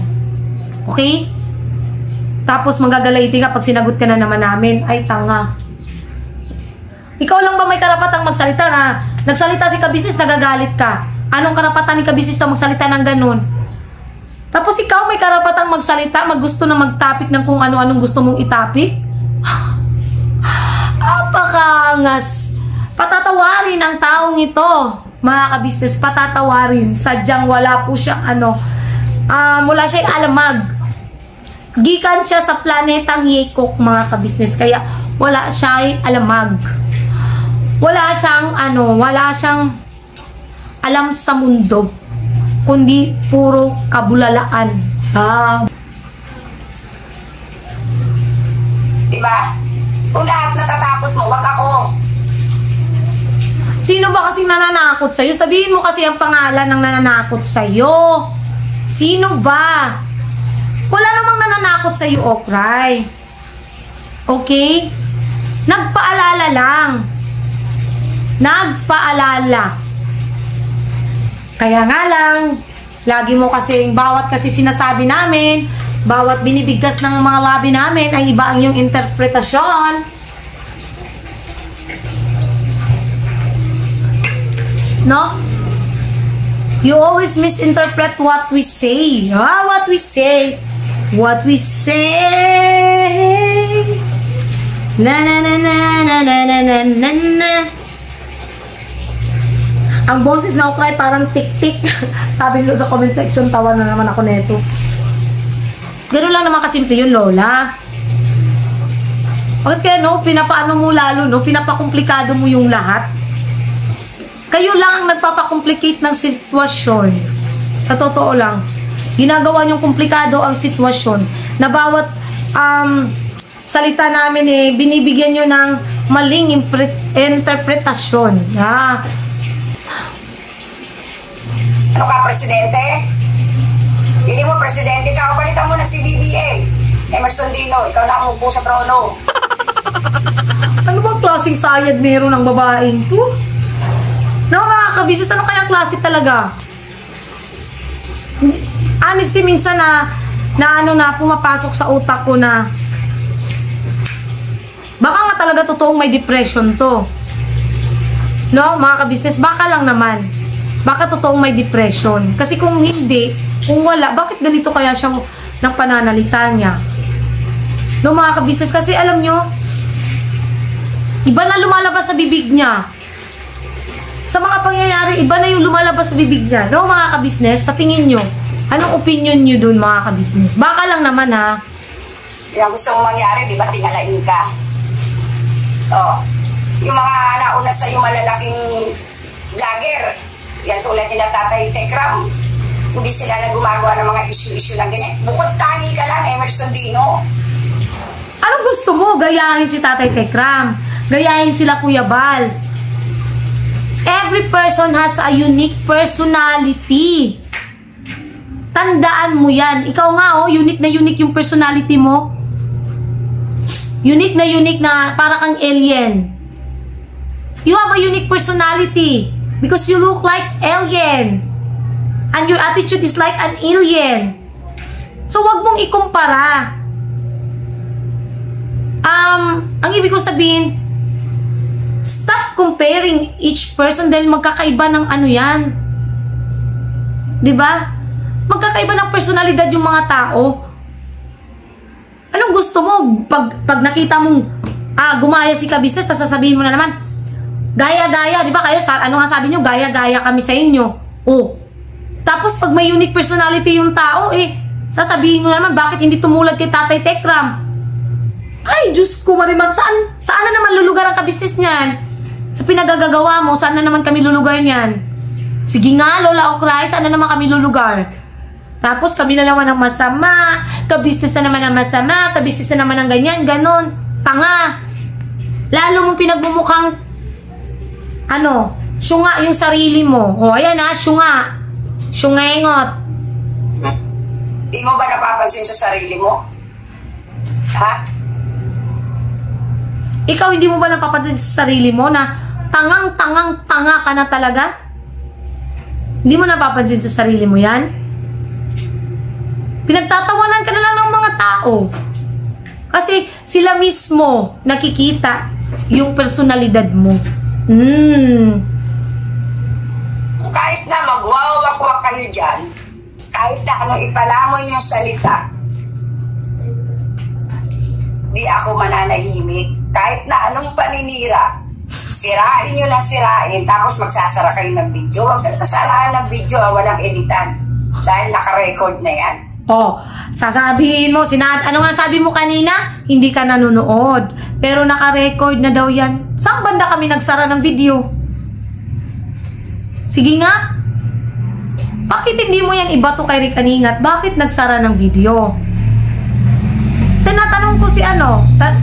Okay? Tapos magagalaiti ka pag sinagot ka na naman namin. Ay, tanga. Ikaw lang ba may karapatang magsalita na nagsalita si kabisnes, nagagalit ka? Anong karapatan ni kabisnes na magsalita ng ganun? Tapos ikaw may karapatang magsalita, maggusto na magtapik ng kung ano-anong gusto mong itapik? Apakaangas. Patatawarin ang taong ito, mga kabisnes, patatawarin. Sadyang wala po siyang wala siyang alamag. Gikan siya sa planetang Yekok, mga kabisnes, kaya wala siyang alamag. Wala siyang alam sa mundo, kundi puro kabulalaan. Diba? Kung lahat natatakot mo, wag ako. Sino ba kasing nananakot sa'yo? Sabihin mo kasi ang pangalan ng nananakot sa'yo. Sino ba? Wala namang nananakot sa'yo, Okray. Okay? Nagpaalala lang. Nagpaalala. Kaya nga lang, lagi mo kasing, bawat kasi sinasabi namin, bawat binibigkas ng mga labi namin, ay iba ang iyong interpretasyon. No? You always misinterpret what we say. What we say. What we say. Na na na na na na na na na na. Ang boses na Okray parang tik-tik. Sabi nyo sa comment section, tawa na naman ako neto. Ganun lang naman kasimple yun, Lola. Bakit kaya, no? Pinapaano mo lalo, no? Pinapakomplikado mo yung lahat. Kayo lang ang nagpapakomplicate ng sitwasyon. Sa totoo lang. Ginagawa niyong komplikado ang sitwasyon. Na bawat salita namin binibigyan nyo ng maling interpretasyon. Ano ka, Presidente? Hindi mo, Presidente ka. Palitan mo na si BBM. Emerson Dino, ikaw na umupo sa trono. Ano bang klaseng sayad meron ng babaeng to? Nakakabisis, ano kaya klase talaga? Honestly, minsan na pumapasok sa utak ko na baka nga talaga totoong may depression to. No, mga kabisnes, baka lang naman. Baka totoong may depression. Kasi kung hindi, kung wala, bakit ganito kaya siyang ng pananalita niya? No, mga kabisnes, kasi alam nyo, iba na lumalabas sa bibig niya. Sa mga pangyayari, iba na yung lumalabas sa bibig niya. No, mga kabisnes, sa tingin nyo, anong opinion nyo dun, mga kabisnes? Baka lang naman, ha? Yung gusto mong mangyari, di ba, tingalain ka? Oh, yung mga nauna sa yung malalaking vlogger, yan tulad nila Tatay Tekram, hindi sila na gumagawa ng mga issue-issue ng ganyan. Bukod tangi ka lang, Emerson Dino. Anong gusto mo? Gayahin si Tatay Tekram. Gayahin sila Kuya Bal. Every person has a unique personality. Tandaan mo yan. Ikaw nga, unique na unique yung personality mo. Unique na para kang alien. You have a unique personality. Because you look like alien. And your attitude is like an alien. So, wag mong ikumpara. Ang ibig ko sabihin, stop comparing each person dahil magkakaiba ng ano yan. Diba? Magkakaiba ng personalidad yung mga tao. Anong gusto mo? Pag nakita mong gumaya si kabisnes, tapos sasabihin mo na naman, gaya-gaya, di ba kayo, ano nga sabi nyo, gaya-gaya kami sa inyo. Oh. Tapos pag may unique personality yung tao, sasabihin mo naman, bakit hindi tumulad kay Tatay Tekram? Ay, Diyos ko, Marimar, saan na naman lulugar ang kabisnes niyan? Sa pinagagagawa mo, saan na naman kami lulugar niyan? Sige nga, Lola Okray, saan na naman kami lulugar? Tapos kami na naman ang masama, kabisnes na naman ang masama, kabisnes na naman ang ganyan, ganon. Tanga. Lalo mong pinagmumukhang syunga yung sarili mo. O, ayan syunga. Syungengot. Di mo ba napapansin sa sarili mo? Ha? Ikaw, hindi mo ba napapansin sa sarili mo na tanga ka na talaga? Hindi mo napapansin sa sarili mo yan? Pinagtatawanan ka na lang ng mga tao. Kasi sila mismo nakikita yung personalidad mo. Kahit na magwawakwak kayo dyan, kahit na anong ipalamoy yung salita, di ako mananahimik. Kahit na anong paninira, sirain nyo na sirain, tapos magsasara kayo ng video. Huwag ka nasaraan ng video, walang editan. Dahil naka-record na yan. Sasabihin mo, ano nga sabi mo kanina? Hindi ka nanonood. Pero naka-record na daw yan. Saan banda kami nagsara ng video? Sige nga. Bakit hindi mo yan ibato kay Rick Aningat? Bakit nagsara ng video? Tinatanong ko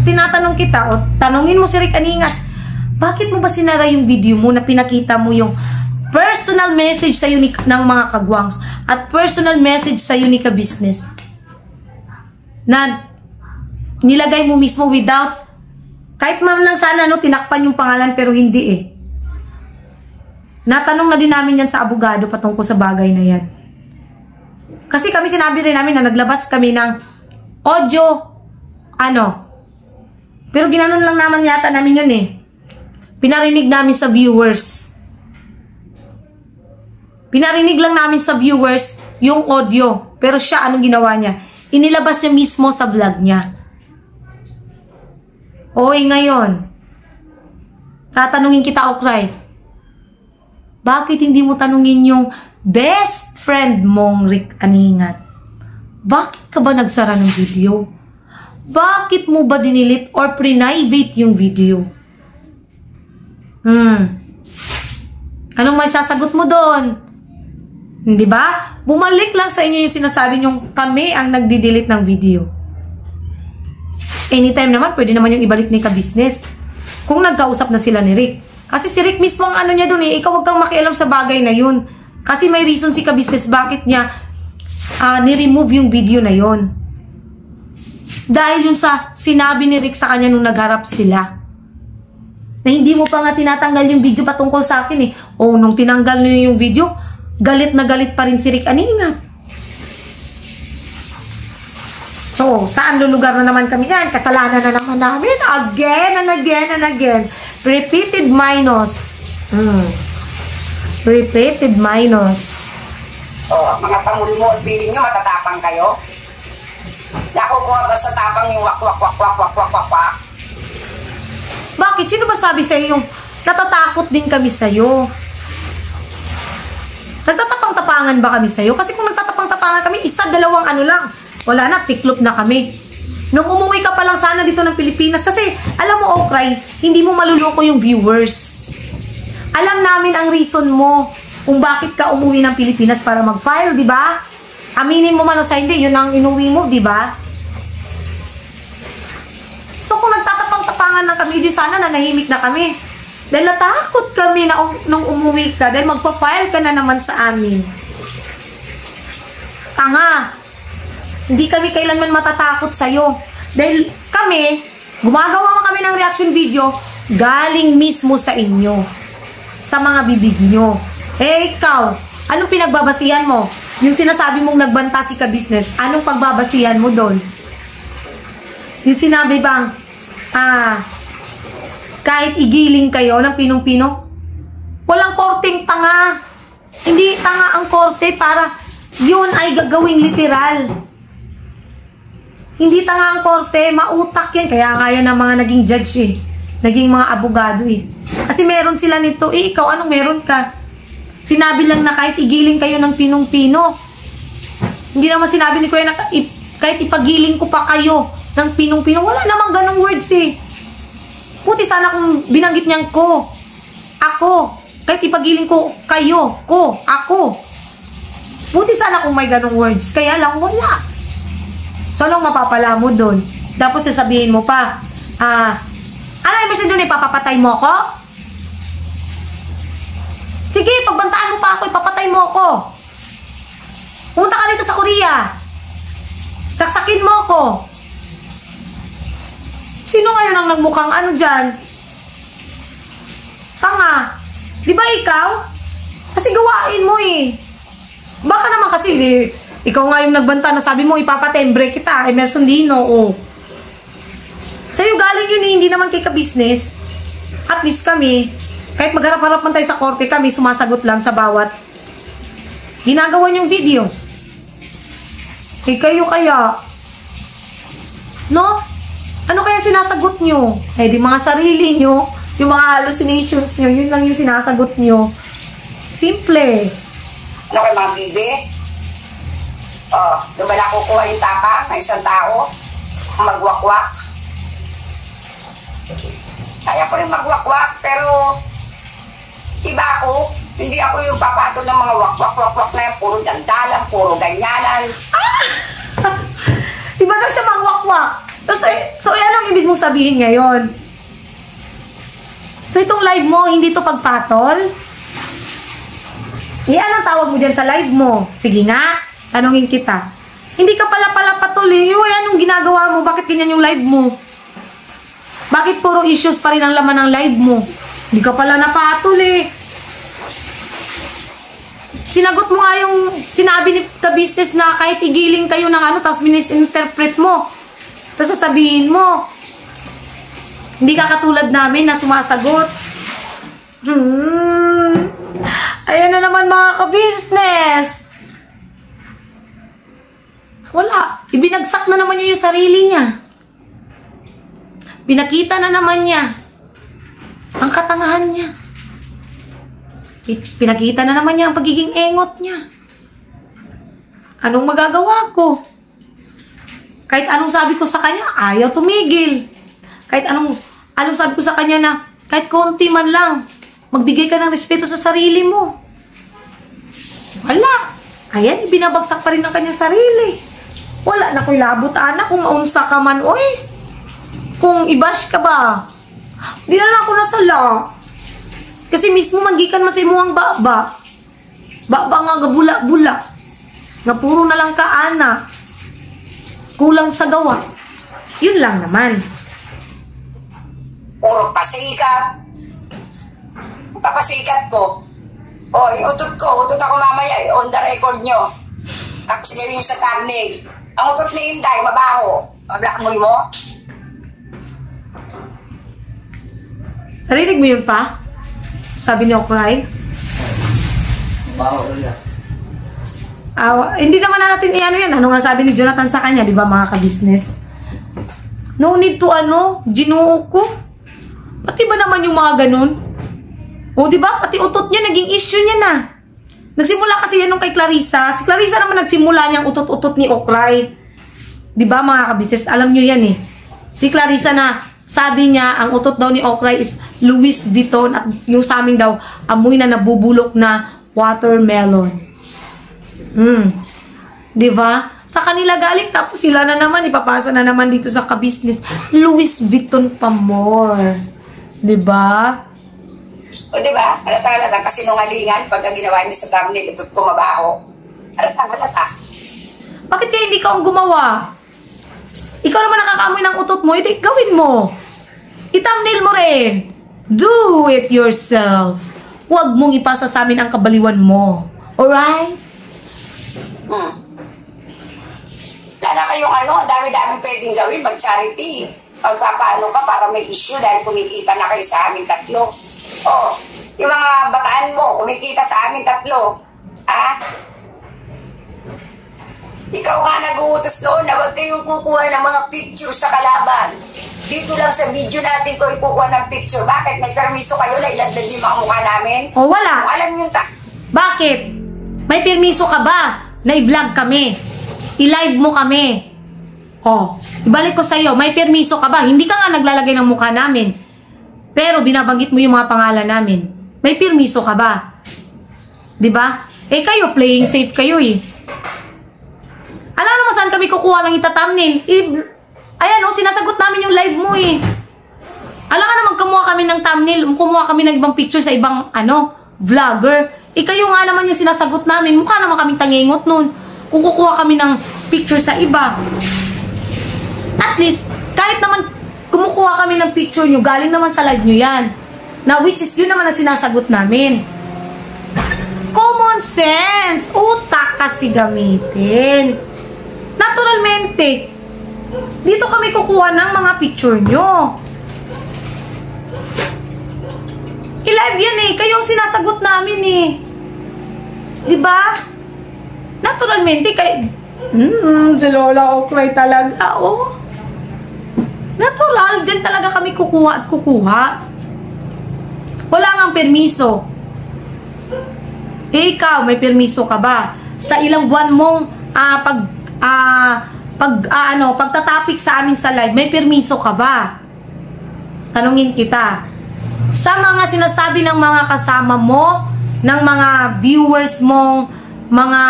tinatanong kita, tanungin mo si Rick Aningat, Bakit mo ba sinara yung video mo na pinakita mo yung personal message sa ng mga kagwangs at personal message sa Unica Business? Na nilagay mo mismo without, kahit man lang sana tinakpan yung pangalan, pero hindi eh. Natanong na din namin yan sa abogado patungkol sa bagay na yan. Kasi kami sinabi rin namin na naglabas kami ng audio, pero ginanon lang naman yata namin yun eh. Pinarinig namin sa viewers. Pinarinig lang namin sa viewers yung audio. Pero siya, anong ginawa niya? Inilabas niya mismo sa vlog niya. Oy, ngayon, tatanungin kita, Okray. Bakit hindi mo tanungin yung best friend mong Rick Aningat? Bakit ka ba nagsara ng video? Bakit mo ba dinilit or private yung video? Anong may sasagot mo doon? Hindi ba? Bumalik lang sa inyo yung sinasabi nyong kami ang nagdi-delete ng video. Anytime naman, pwede naman yung ibalik ni ka-business. Kung nagkausap na sila ni Rick. Kasi si Rick mismo ang niya doon eh. Ikaw wag kang makialam sa bagay na yun. Kasi may reason si ka-business bakit niya ni-remove yung video na yun. Dahil yun sa sinabi ni Rick sa kanya nung nagharap sila. Na hindi mo pa nga tinatanggal yung video patungkol sa akin eh. O nung tinanggal niyo yung video, galit na galit pa rin si Rick Aningat. So, saan lulugar na naman kami yan? Kasalanan na naman namin. Again and again and again. Repeated minus. Repeated minus. Mga pamulmol, feeling nyo matatapang kayo? Nakukuha ba sa tapang yung wak. Bakit? Sino ba sabi sa'yo yung natatakot din kami sa'yo? Nagtatapang-tapangan ba kami sa'yo? Kasi kung nagtatapang-tapangan kami, dalawang lang. Wala na, tiklop na kami. Nung umuwi ka pa lang sana dito ng Pilipinas, kasi alam mo, Okray, hindi mo maluloko yung viewers. Alam namin ang reason mo kung bakit ka umuwi ng Pilipinas para mag-file, di ba? Aminin mo man o sa hindi, yun ang inuwi mo, di ba? So kung nagtatapang-tapangan na kami, di sana nanahimik na kami. Dahil natakot kami na nung umuwi ka, dahil magpa-file ka na naman sa amin. Tanga! Hindi kami kailanman matatakot sa'yo. Dahil kami, gumagawa man kami ng reaction video, galing mismo sa inyo. Sa mga bibig nyo. Eh, ikaw, anong pinagbabasihan mo? Yung sinasabi mong nagbanta si ka-business, anong pagbabasihan mo doon? Yung sinabi bang, kahit igiling kayo ng pinong-pino, walang korteng tanga. Hindi tanga ang korte para yun ay gagawing literal. Hindi tanga ang korte, mautak yan. Kaya nga yan ang mga naging judge eh. Naging mga abogado eh. Kasi meron sila nito, ikaw anong meron ka? Sinabi lang na kahit igiling kayo ng pinong-pino. Hindi naman sinabi ni Kuya na kahit ipagiling ko pa kayo ng pinong-pino. Wala namang ganong words eh. Puti sana kung binanggit niyang ko. Ako. Kahit ipagiling ko kayo. Ko. Ako. Puti sana kung may ganong words. Kaya lang wala. So, anong mapapala mo dun? Tapos sasabihin mo pa, ano ibig sabihin dun, ipapapatay mo ako? Sige, pagbantaan mo pa ako, ipapatay mo ako. Pumunta ka dito sa Korea. Saksakin mo ako. Sino ngayon ang nagmukhang dyan? Tanga. Di ba ikaw? Kasi gawain mo eh. Baka naman kasi ikaw nga yung nagbanta na sabi mo ipapatembre kita, Emerson Dino, sa'yo galing yun hindi naman kay ka-business. At least kami, kahit magharap-harap man tayo sa korte, kami sumasagot lang sa bawat ginagawa niyong video. Eh kayo kaya, no? Ano kaya sinasagot nyo? Eh di mga sarili nyo, yung mga hallucinations nyo, yun lang yung sinasagot nyo. Simple. Ano kayo mga bibi? Doon ba nakukuha yung tapa ng isang tao? Magwakwak. Kaya ko rin magwakwak, pero iba ako. Hindi ako yung papatol ng mga wakwak-wakwak na yan. Puro daldalan, puro ganyanan. Iba na siya magwakwak. So, anong ibig mong sabihin ngayon? So itong live mo, hindi to pagpatol? Anong tawag mo dyan sa live mo? Sige nga, tanungin kita. Hindi ka pala patol eh. Anong ginagawa mo? Bakit ganyan yung live mo? Bakit puro issues pa rin ang laman ng live mo? Hindi ka pala napatol eh. Sinagot mo nga yung sinabi ni ka-business na kahit igiling kayo ng ano, tapos misinterpret mo. Tapos sasabihin mo, hindi ka katulad namin na sumasagot. Ayan na naman mga ka-business. Wala. Ibinagsak na naman niya yung sarili niya. Pinakita na naman niya ang katangahan niya. Pinakita na naman niya ang pagiging engot niya. Anong magagawa ko? Kahit anong sabi ko sa kanya, ayaw tumigil. Kahit anong sabi ko sa kanya na, kahit konti man lang, magbigay ka ng respeto sa sarili mo. Wala. Ayan, binabagsak pa rin ng kanyang sarili. Wala na ko'y labot, anak, kung maunsa ka man, oy. Kung ibash ka ba? Di na lang ako nasala. Kasi mismo magikan man sa imo ang baba. Baba nga gabula-bula. Nga puro na lang ka, ana. Kulang sa gawa. Yun lang naman. Puro pasikat. Papasikat ko. Oy, utot ako mamaya. On the record nyo. Tapos gawin sa thumbnail. Ang utot ni Inday, mabaho. Mablamoy mo. Narinig mo yun pa? Sabi ni Okray? Baho ulit. Hindi naman na natin i-ano yan. Ano nga sabi ni Jonathan sa kanya, di ba mga ka-business? No need to ginoo ko. Pati ba naman yung mga ganun? O di ba? Pati utot niya, naging issue niya na. Nagsimula kasi yan nung kay Clarissa. Si Clarissa naman nagsimula niyang utot-utot ni Okray. Di ba mga ka-business? Alam niyo yan eh. Si Clarissa na sabi niya, ang utot daw ni Okray is Louis Vuitton at yung sa amin daw, amoy na nabubulok na watermelon. Di ba? Sa kanila galing, tapos sila na naman, ipapasa na naman dito sa ka-business. Louis Vuitton pa more. Di ba? O diba? Halata kasi nungalingan pag ginawa niyo sa thumbnail, ito mabaho. Halata. Bakit kaya hindi ka ang gumawa? Ikaw naman nakakaamoy ng utot mo, ito gawin mo. I-thumbnail mo rin. Do it yourself. Huwag mong ipasa sa amin ang kabaliwan mo. Alright? Lala kayong ang dami-daming pwedeng gawin, mag-charity. Magpapaano ka para may issue dahil kumikita na kayo sa amin tatlo. Oh, yung mga bataan mo, kumikita sa amin tatlo. Ikaw nga nag-uutos noon na huwag kayong kukuha ng mga picture sa kalaban. Dito lang sa video natin ko ikukuha ng picture. Bakit? May permiso kayo na iladlad yung mga mukha namin? O wala. Kung alam nyo Bakit? May permiso ka ba na i-vlog kami? I-live mo kami? O, ibalik ko sa'yo, may permiso ka ba? Hindi ka nga naglalagay ng mukha namin. Pero binabanggit mo yung mga pangalan namin. May permiso ka ba? Diba? Eh kayo, playing safe kayo eh. Alam naman saan kami kukuha ng ita-thumbnail? Ayan sinasagot namin yung live mo eh. Alam ka naman kumuha kami ng thumbnail, kumuha kami ng ibang picture sa ibang vlogger. Eh kayo nga naman yung sinasagot namin. Mukha naman kaming tangingot nun. Kung kukuha kami ng picture sa iba. At least, kahit naman kumukuha kami ng picture nyo, galing naman sa live nyo yan. Na which is yun naman ang sinasagot namin. Common sense. Utak kasi gamitin. Naturalmente, dito kami kukuha ng mga picture nyo. I-live yan eh. Kayong sinasagot namin eh. Diba? Naturalmente, si Lola Okray talaga, Natural, dyan talaga kami kukuha at kukuha. Wala ngang permiso. Eh, ikaw, may permiso ka ba? Sa ilang buwan mong pagtatapik sa amin sa live, may permiso ka ba? Tanungin kita. Sa mga sinasabi ng mga kasama mo, ng mga viewers mong, mga,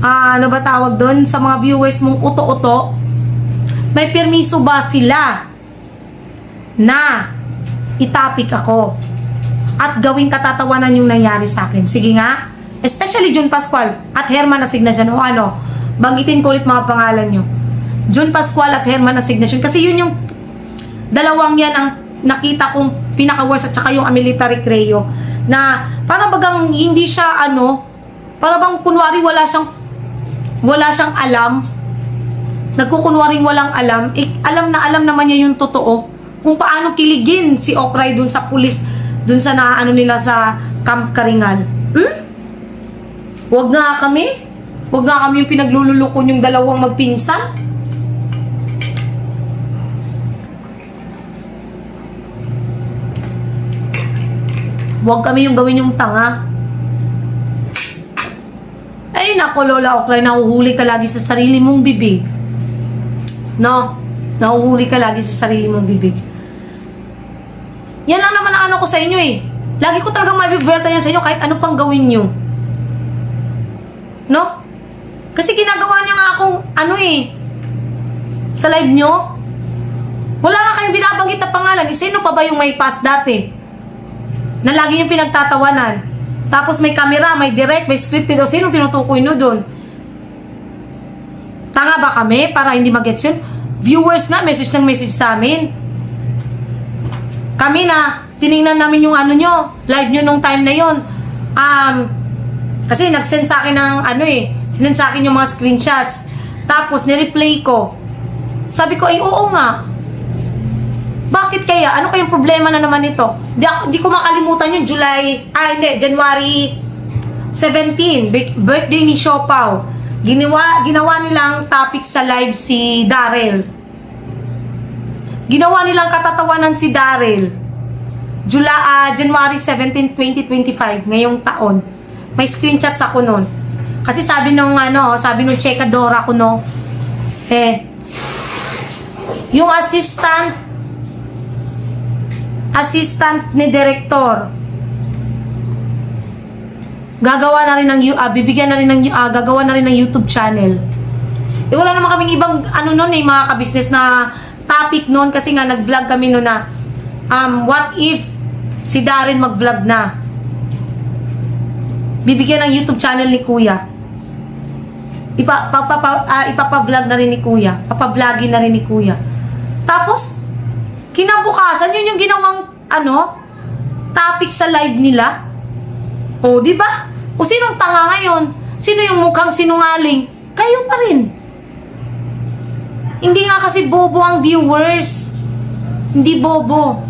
ano ba tawag doon? Sa mga viewers mong uto-uto, may permiso ba sila na itapik ako at gawing katatawanan yung nangyari sa akin. Sige nga. Especially June Pascual at Herman Asignacion. O ano, banggitin ko ulit mga pangalan nyo. June Pascual at Herman Asignacion. Kasi yun yung dalawang yan ang nakita kong pinaka-worst at saka yung Military Creo na parang bagang hindi siya ano, parang bang kunwari wala siyang alam. Nagkukunwaring walang alam. Alam na alam naman niya yung totoo kung paano kiligin si Okray dun sa pulis, dun sa naano nila sa Camp Karingal. Wag nga kami yung pinaglululukon yung dalawang magpinsan. Wag kami yung gawin yung tanga. Ay nako Lola Okray, nahuhuli ka lagi sa sarili mong bibig. No, nahuhuli ka lagi sa sarili mong bibig. Yan lang naman ang ano ko sa inyo eh. Lagi ko talagang mabibwelta yan sa inyo kahit ano pang gawin nyo. No? Kasi ginagawa nyo nga akong ano eh. Sa live nyo. Wala nga kayong binabanggit na pangalan. Sino pa ba yung may pass dati? Na lagi yung pinagtatawanan. Tapos may camera, may direct, may scripted. O sino tinutukoy nyo dun? Tanga ba kami para hindi mag-gets yun? Viewers nga, message ng message sa amin. Kami na, tinignan namin yung ano nyo, live nyo nung time na yun. Kasi nag-send sa akin ng ano eh, sinend sa akin yung mga screenshots. Tapos, nireplay ko. Sabi ko, ay oo nga. Bakit kaya? Ano kayong problema na naman ito? Di ko makalimutan yung January 17, birthday ni Siopaw. Ginawa nilang topic sa live si Daryl. Ginawa nilang katatawanan si Daryl. January 17, 2025, ngayong taon. May screenshots ako nun. Kasi sabi nung chekadora ko no, yung assistant ni director gagawa na rin ng gagawa na rin ng YouTube channel. Wala naman kaming ibang ano noon mga ka-business na topic noon kasi nga nag-vlog kami noon na what if si Darren mag-vlog na. Bibigyan ng YouTube channel ni Kuya. Ipapa-vlog na rin ni Kuya. Papa-vlogin na rin ni Kuya. Tapos kinabukasan yun yung ginawang topic sa live nila. O, di ba? O sinong tanga ngayon? Sino yung mukhang sinungaling? Kayo pa rin. Hindi nga kasi bobo ang viewers. Hindi bobo.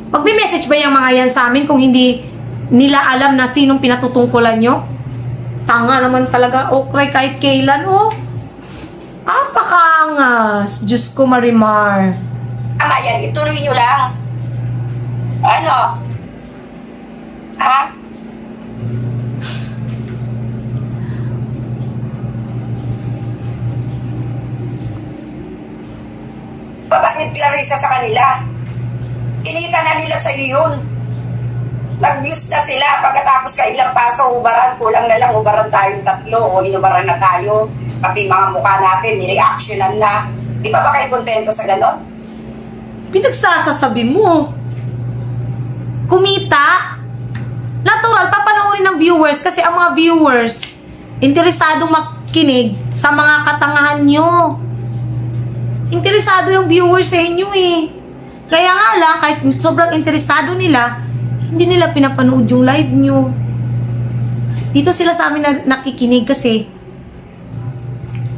Magme-message ba yung mga yan sa amin kung hindi nila alam na sinong pinatutungkulan nyo? Tanga naman talaga. Okray kahit kailan. Oh. Apakangas. Diyos ko, Marimar. Tama yan. Ituloy nyo lang. Ano? Ha? Babangit Clarissa sa kanila. Kinita na nila sa iyo yun. Nag-views na sila. Pagkatapos ka ilang paso, ubaran. Kulang na lang, ubaran tayong 3 o inubaran na tayo. Pati mga mukha natin, nireactionan na. Di ba kayo kontento sa ganon? Pinagsasasabi mo. Kumita. Natural, papanoorin ng viewers kasi ang mga viewers interesadong makinig sa mga katangahan nyo. Interesado yung viewers sa inyo eh. Kaya nga lang, kahit sobrang interesado nila, hindi nila pinapanood yung live nyo. Dito sila sa amin na nakikinig kasi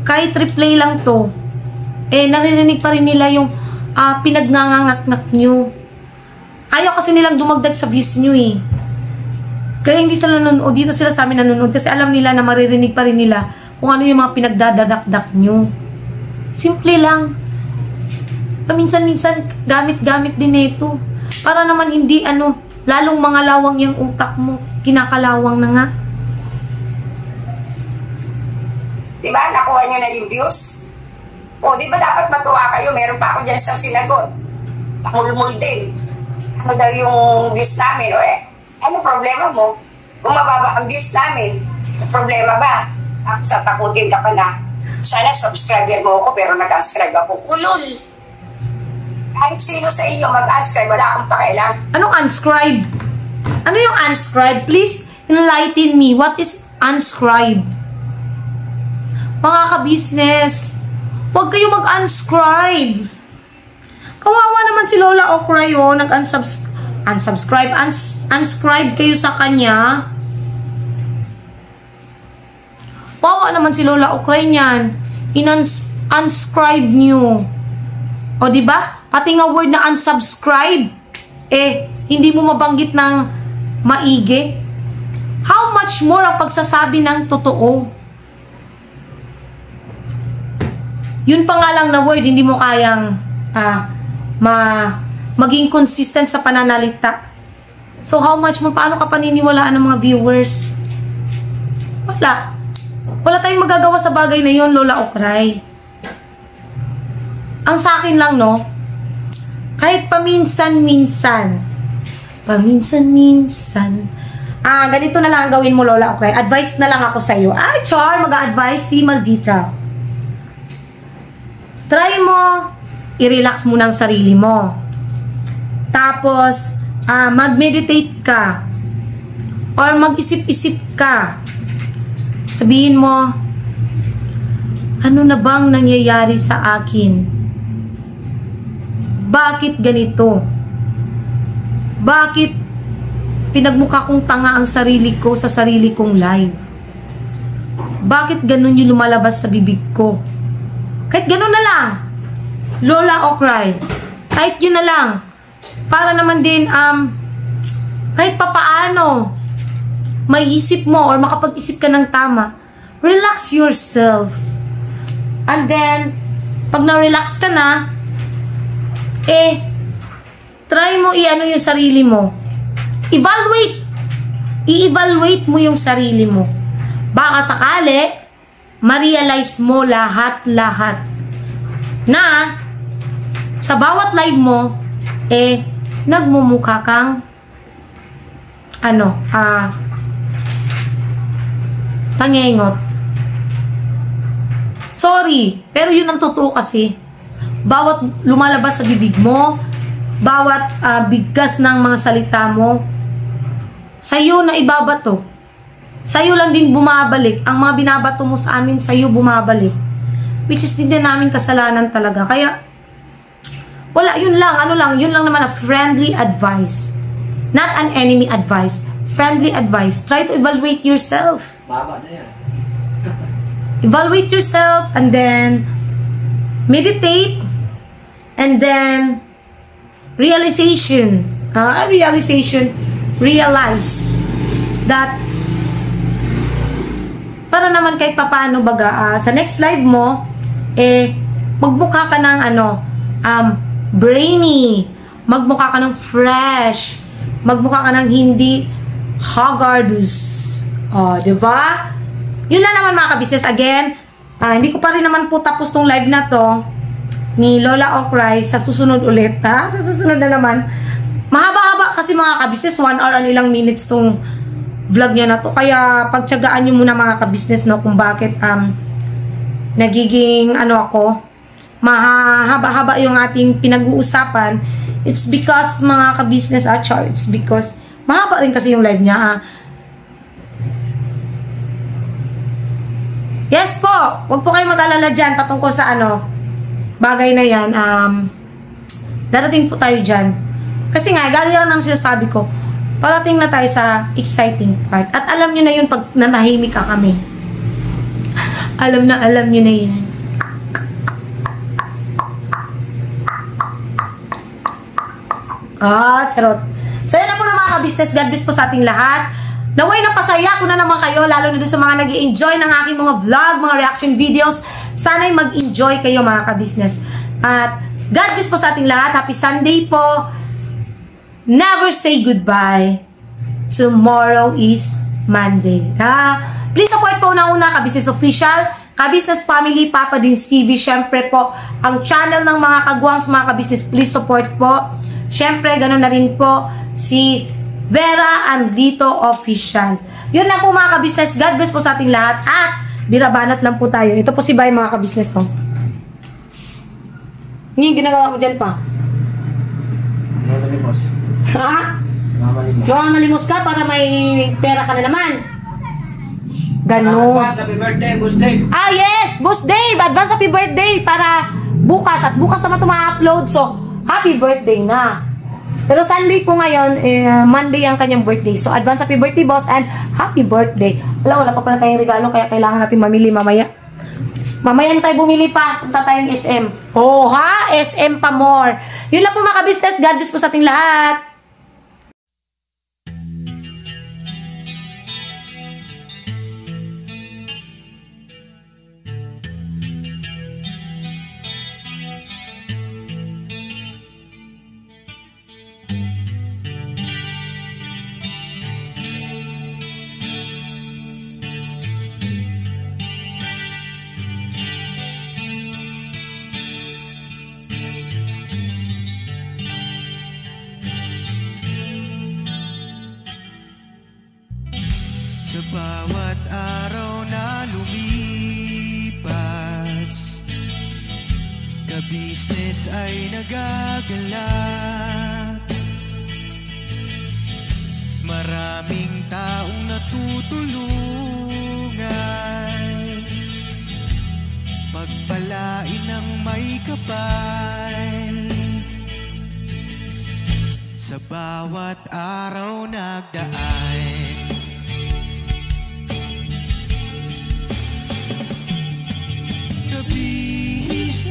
kahit replay lang to, naririnig pa rin nila yung pinagnganganak nyo. Ayaw kasi nilang dumagdag sa views nyo eh. Kaya hindi sila nanonood. Dito sila sa amin nanonood kasi alam nila na maririnig pa rin nila kung ano yung mga pinagdadadakdak nyo. Simple lang. Paminsan-minsan, gamit-gamit din ito. Para naman hindi, lalong mga lawang yung utak mo. Kinakalawang na nga. Diba? Nakuha niya na yung views? O, diba dapat matuwa kayo? Meron pa ako dyan sa sinagot. Tamulmul din. Ano daw yung views namin? O ano problema mo? Kung mababa ang views namin, problema ba? Tapos takutin ka pa na, sana subscriber mo ako pero nag-subscribe ako. Ulol! Kahit sino sa inyo mag-unscribe, wala akong pakialam. Anong unscribe? Ano yung unscribe? Please enlighten me. What is unscribe? Mga ka-business, huwag kayo mag-unscribe. Kawawa naman si Lola Okray, oh. Unscribe kayo sa kanya. Kawawa naman si Lola Okray niyan. Unscribe nyo. O, diba? Pati nga word na unsubscribe, hindi mo mabanggit ng maigi. How much more ang pagsasabi ng totoo? Yun pa nga lang na word, hindi mo kayang maging consistent sa pananalita. So, how much more? Paano ka paniniwalaan ng mga viewers? Wala. Wala tayong magagawa sa bagay na yun, Lola Okray. Ang sa akin lang, no? Kahit paminsan-minsan. Ganito na lang ang gawin mo, Lola Okray. Advice na lang ako sa iyo. Char, mag-a-advise si Maldita. Try mo, i-relax mo ng sarili mo. Tapos, mag-meditate ka. Or mag-isip-isip ka. Sabihin mo, ano na bang nangyayari sa akin? Bakit ganito? Bakit pinagmukha kong tanga ang sarili ko sa sarili kong live? Bakit ganun yung lumalabas sa bibig ko? Kahit ganun na lang, Lola Okray. Kahit yun na lang. Para naman din, kahit papaano, may isip mo or makapag-isip ka ng tama, relax yourself. And then, pag na-relax ka na, try mo i-ano yung sarili mo. Evaluate. I-evaluate mo yung sarili mo. Baka sakali, ma-realize mo lahat-lahat na sa bawat live mo, nagmumukha kang pangengot. Sorry, pero yun ang totoo kasi. Bawat lumalabas sa bibig mo, bawat bigkas ng mga salita mo, sa'yo na ibabato. Sa'yo lang din bumabalik. Ang mga binabato mo sa amin, sa'yo bumabalik. Which is din namin kasalanan talaga. Kaya, wala, yun lang. Yun lang naman friendly advice. Not an enemy advice. Friendly advice. Try to evaluate yourself. Baba na yan. Evaluate yourself and then meditate and then realize that para naman kahit papaano baga sa next live mo magmukha ka ng brainy, magmukha ka ng fresh, magmukha ka ng hindi haggardus. Diba? Yun lang naman mga ka-business. Again, hindi ko pa rin naman po tapos tong live na to ni Lola Okray. Sa susunod ulit. Sa susunod na naman. Mahaba-haba kasi mga ka-business. 1 hour and ilang minutes tong vlog niya na to. Kaya pagtsagaan nyo muna mga ka-business, no, kung bakit nagiging ako, mahaba-haba yung ating pinag-uusapan. It's because mga ka-business it's because mahaba rin kasi yung live niya. Yes po, wag po kayo mag-alala dyan patungkol sa bagay na yan. Darating po tayo dyan. Kasi nga, galing lang nang sinasabi ko, parating na tayo sa exciting part. At alam nyo na yun pag nanahimik ka kami. Alam nyo na yun. Charot. So, yan na po na mga ka-business. God bless po sa ating lahat. Naway napasaya ko na naman kayo, lalo na doon sa mga nag-i-enjoy ng aking mga vlog, mga reaction videos. Sana'y mag-enjoy kayo mga ka-business. At God bless po sa ating lahat. Happy Sunday po. Never say goodbye. Tomorrow is Monday. Please support po una-una ka-business official, ka-business family, Papa Dins TV. Siyempre po, ang channel ng mga kagwangs, mga ka-business, please support po. Siyempre, ganoon na rin po si Vera Andito Official. Yun lang po mga ka-business. God bless po sa ating lahat. At birabanat lang po tayo. Ito po si Bay mga ka-business. Yung ginagawa mo dyan pa. mamalimos. Ha? Mamalimos. Malimos ka para may pera ka na naman. Ganun. Advance, happy birthday, boss Dave. Ah, yes! Boss Dave! Advance happy birthday para bukas. At bukas naman ito ma-upload. So, happy birthday na. Pero Sunday po ngayon, Monday ang kanyang birthday. So, advance happy birthday, boss, and happy birthday. Wala pa pala tayong regalo, kaya kailangan natin mamili mamaya. Mamaya na tayo bumili pa. Punta tayong SM. Oh, ha? SM pa more. Yun lang po mga ka-business. God bless po sa ating lahat. Sa bawat araw na lumipas, ka-business ay nagagalak. Maraming taong natutulungan, pagpalain ng may kapal. Sa bawat araw nagdaan, ka-business,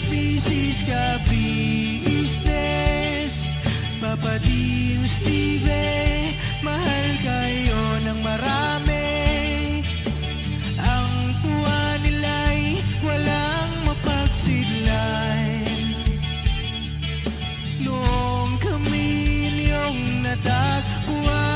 business ka-business, Papa Dean, Steve, mahal kayo ng marami. Ang tuwa nila'y walang mapagsidlan. Noong kami niyong natagpuan,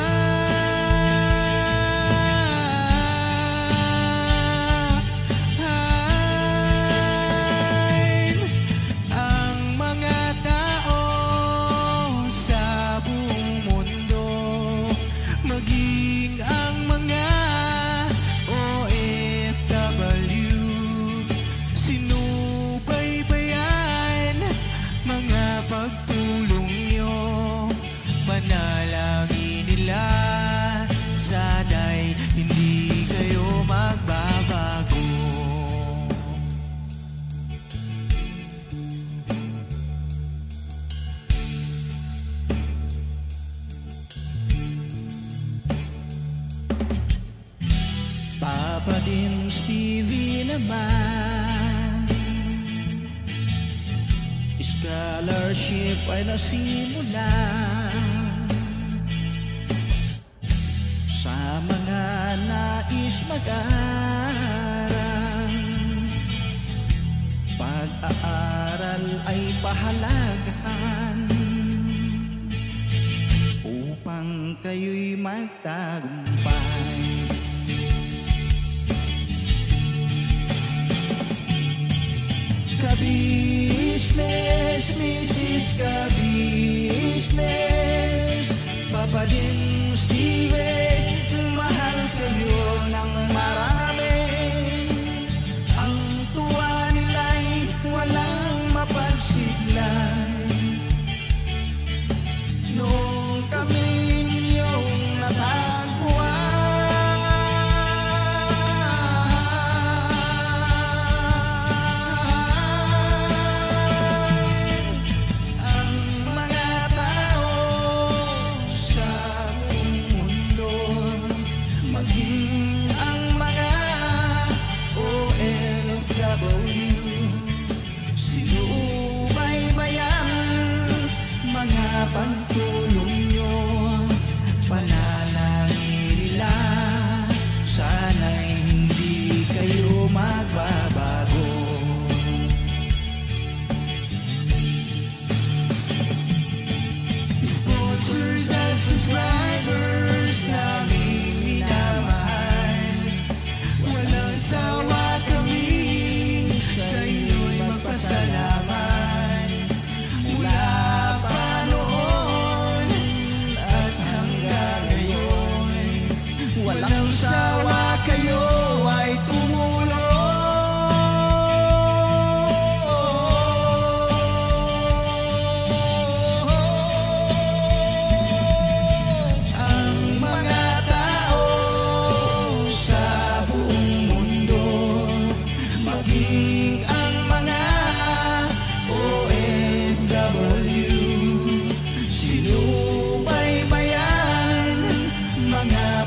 Papa din Stevie naman, scholarship ay nasimula sa mga nais mag-aral. Pag-aaral ay pahalagahan upang kayo'y magtagumpay. Ka-business, Mrs. Ka-business, Papa din Steve, mahal kayo ng marami. Ang tuwa nila'y walang mapagsidlan. Noong kami ninyong natagpuan, ang mga tao sa buong mundo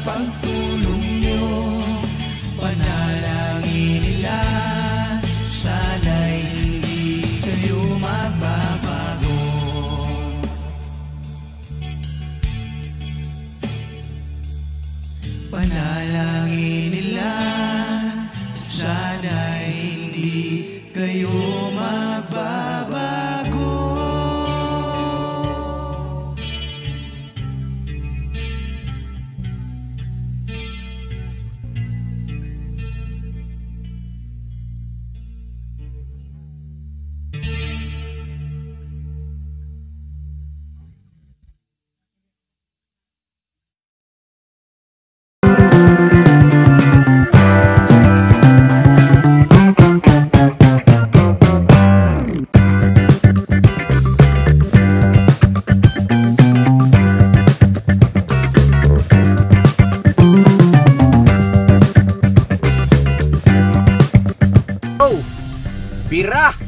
pagtulong nyo. Panalangin nila, sana'y hindi kayo magbabago. Panalangin nila, sana'y hindi kayo magbabago. Bira!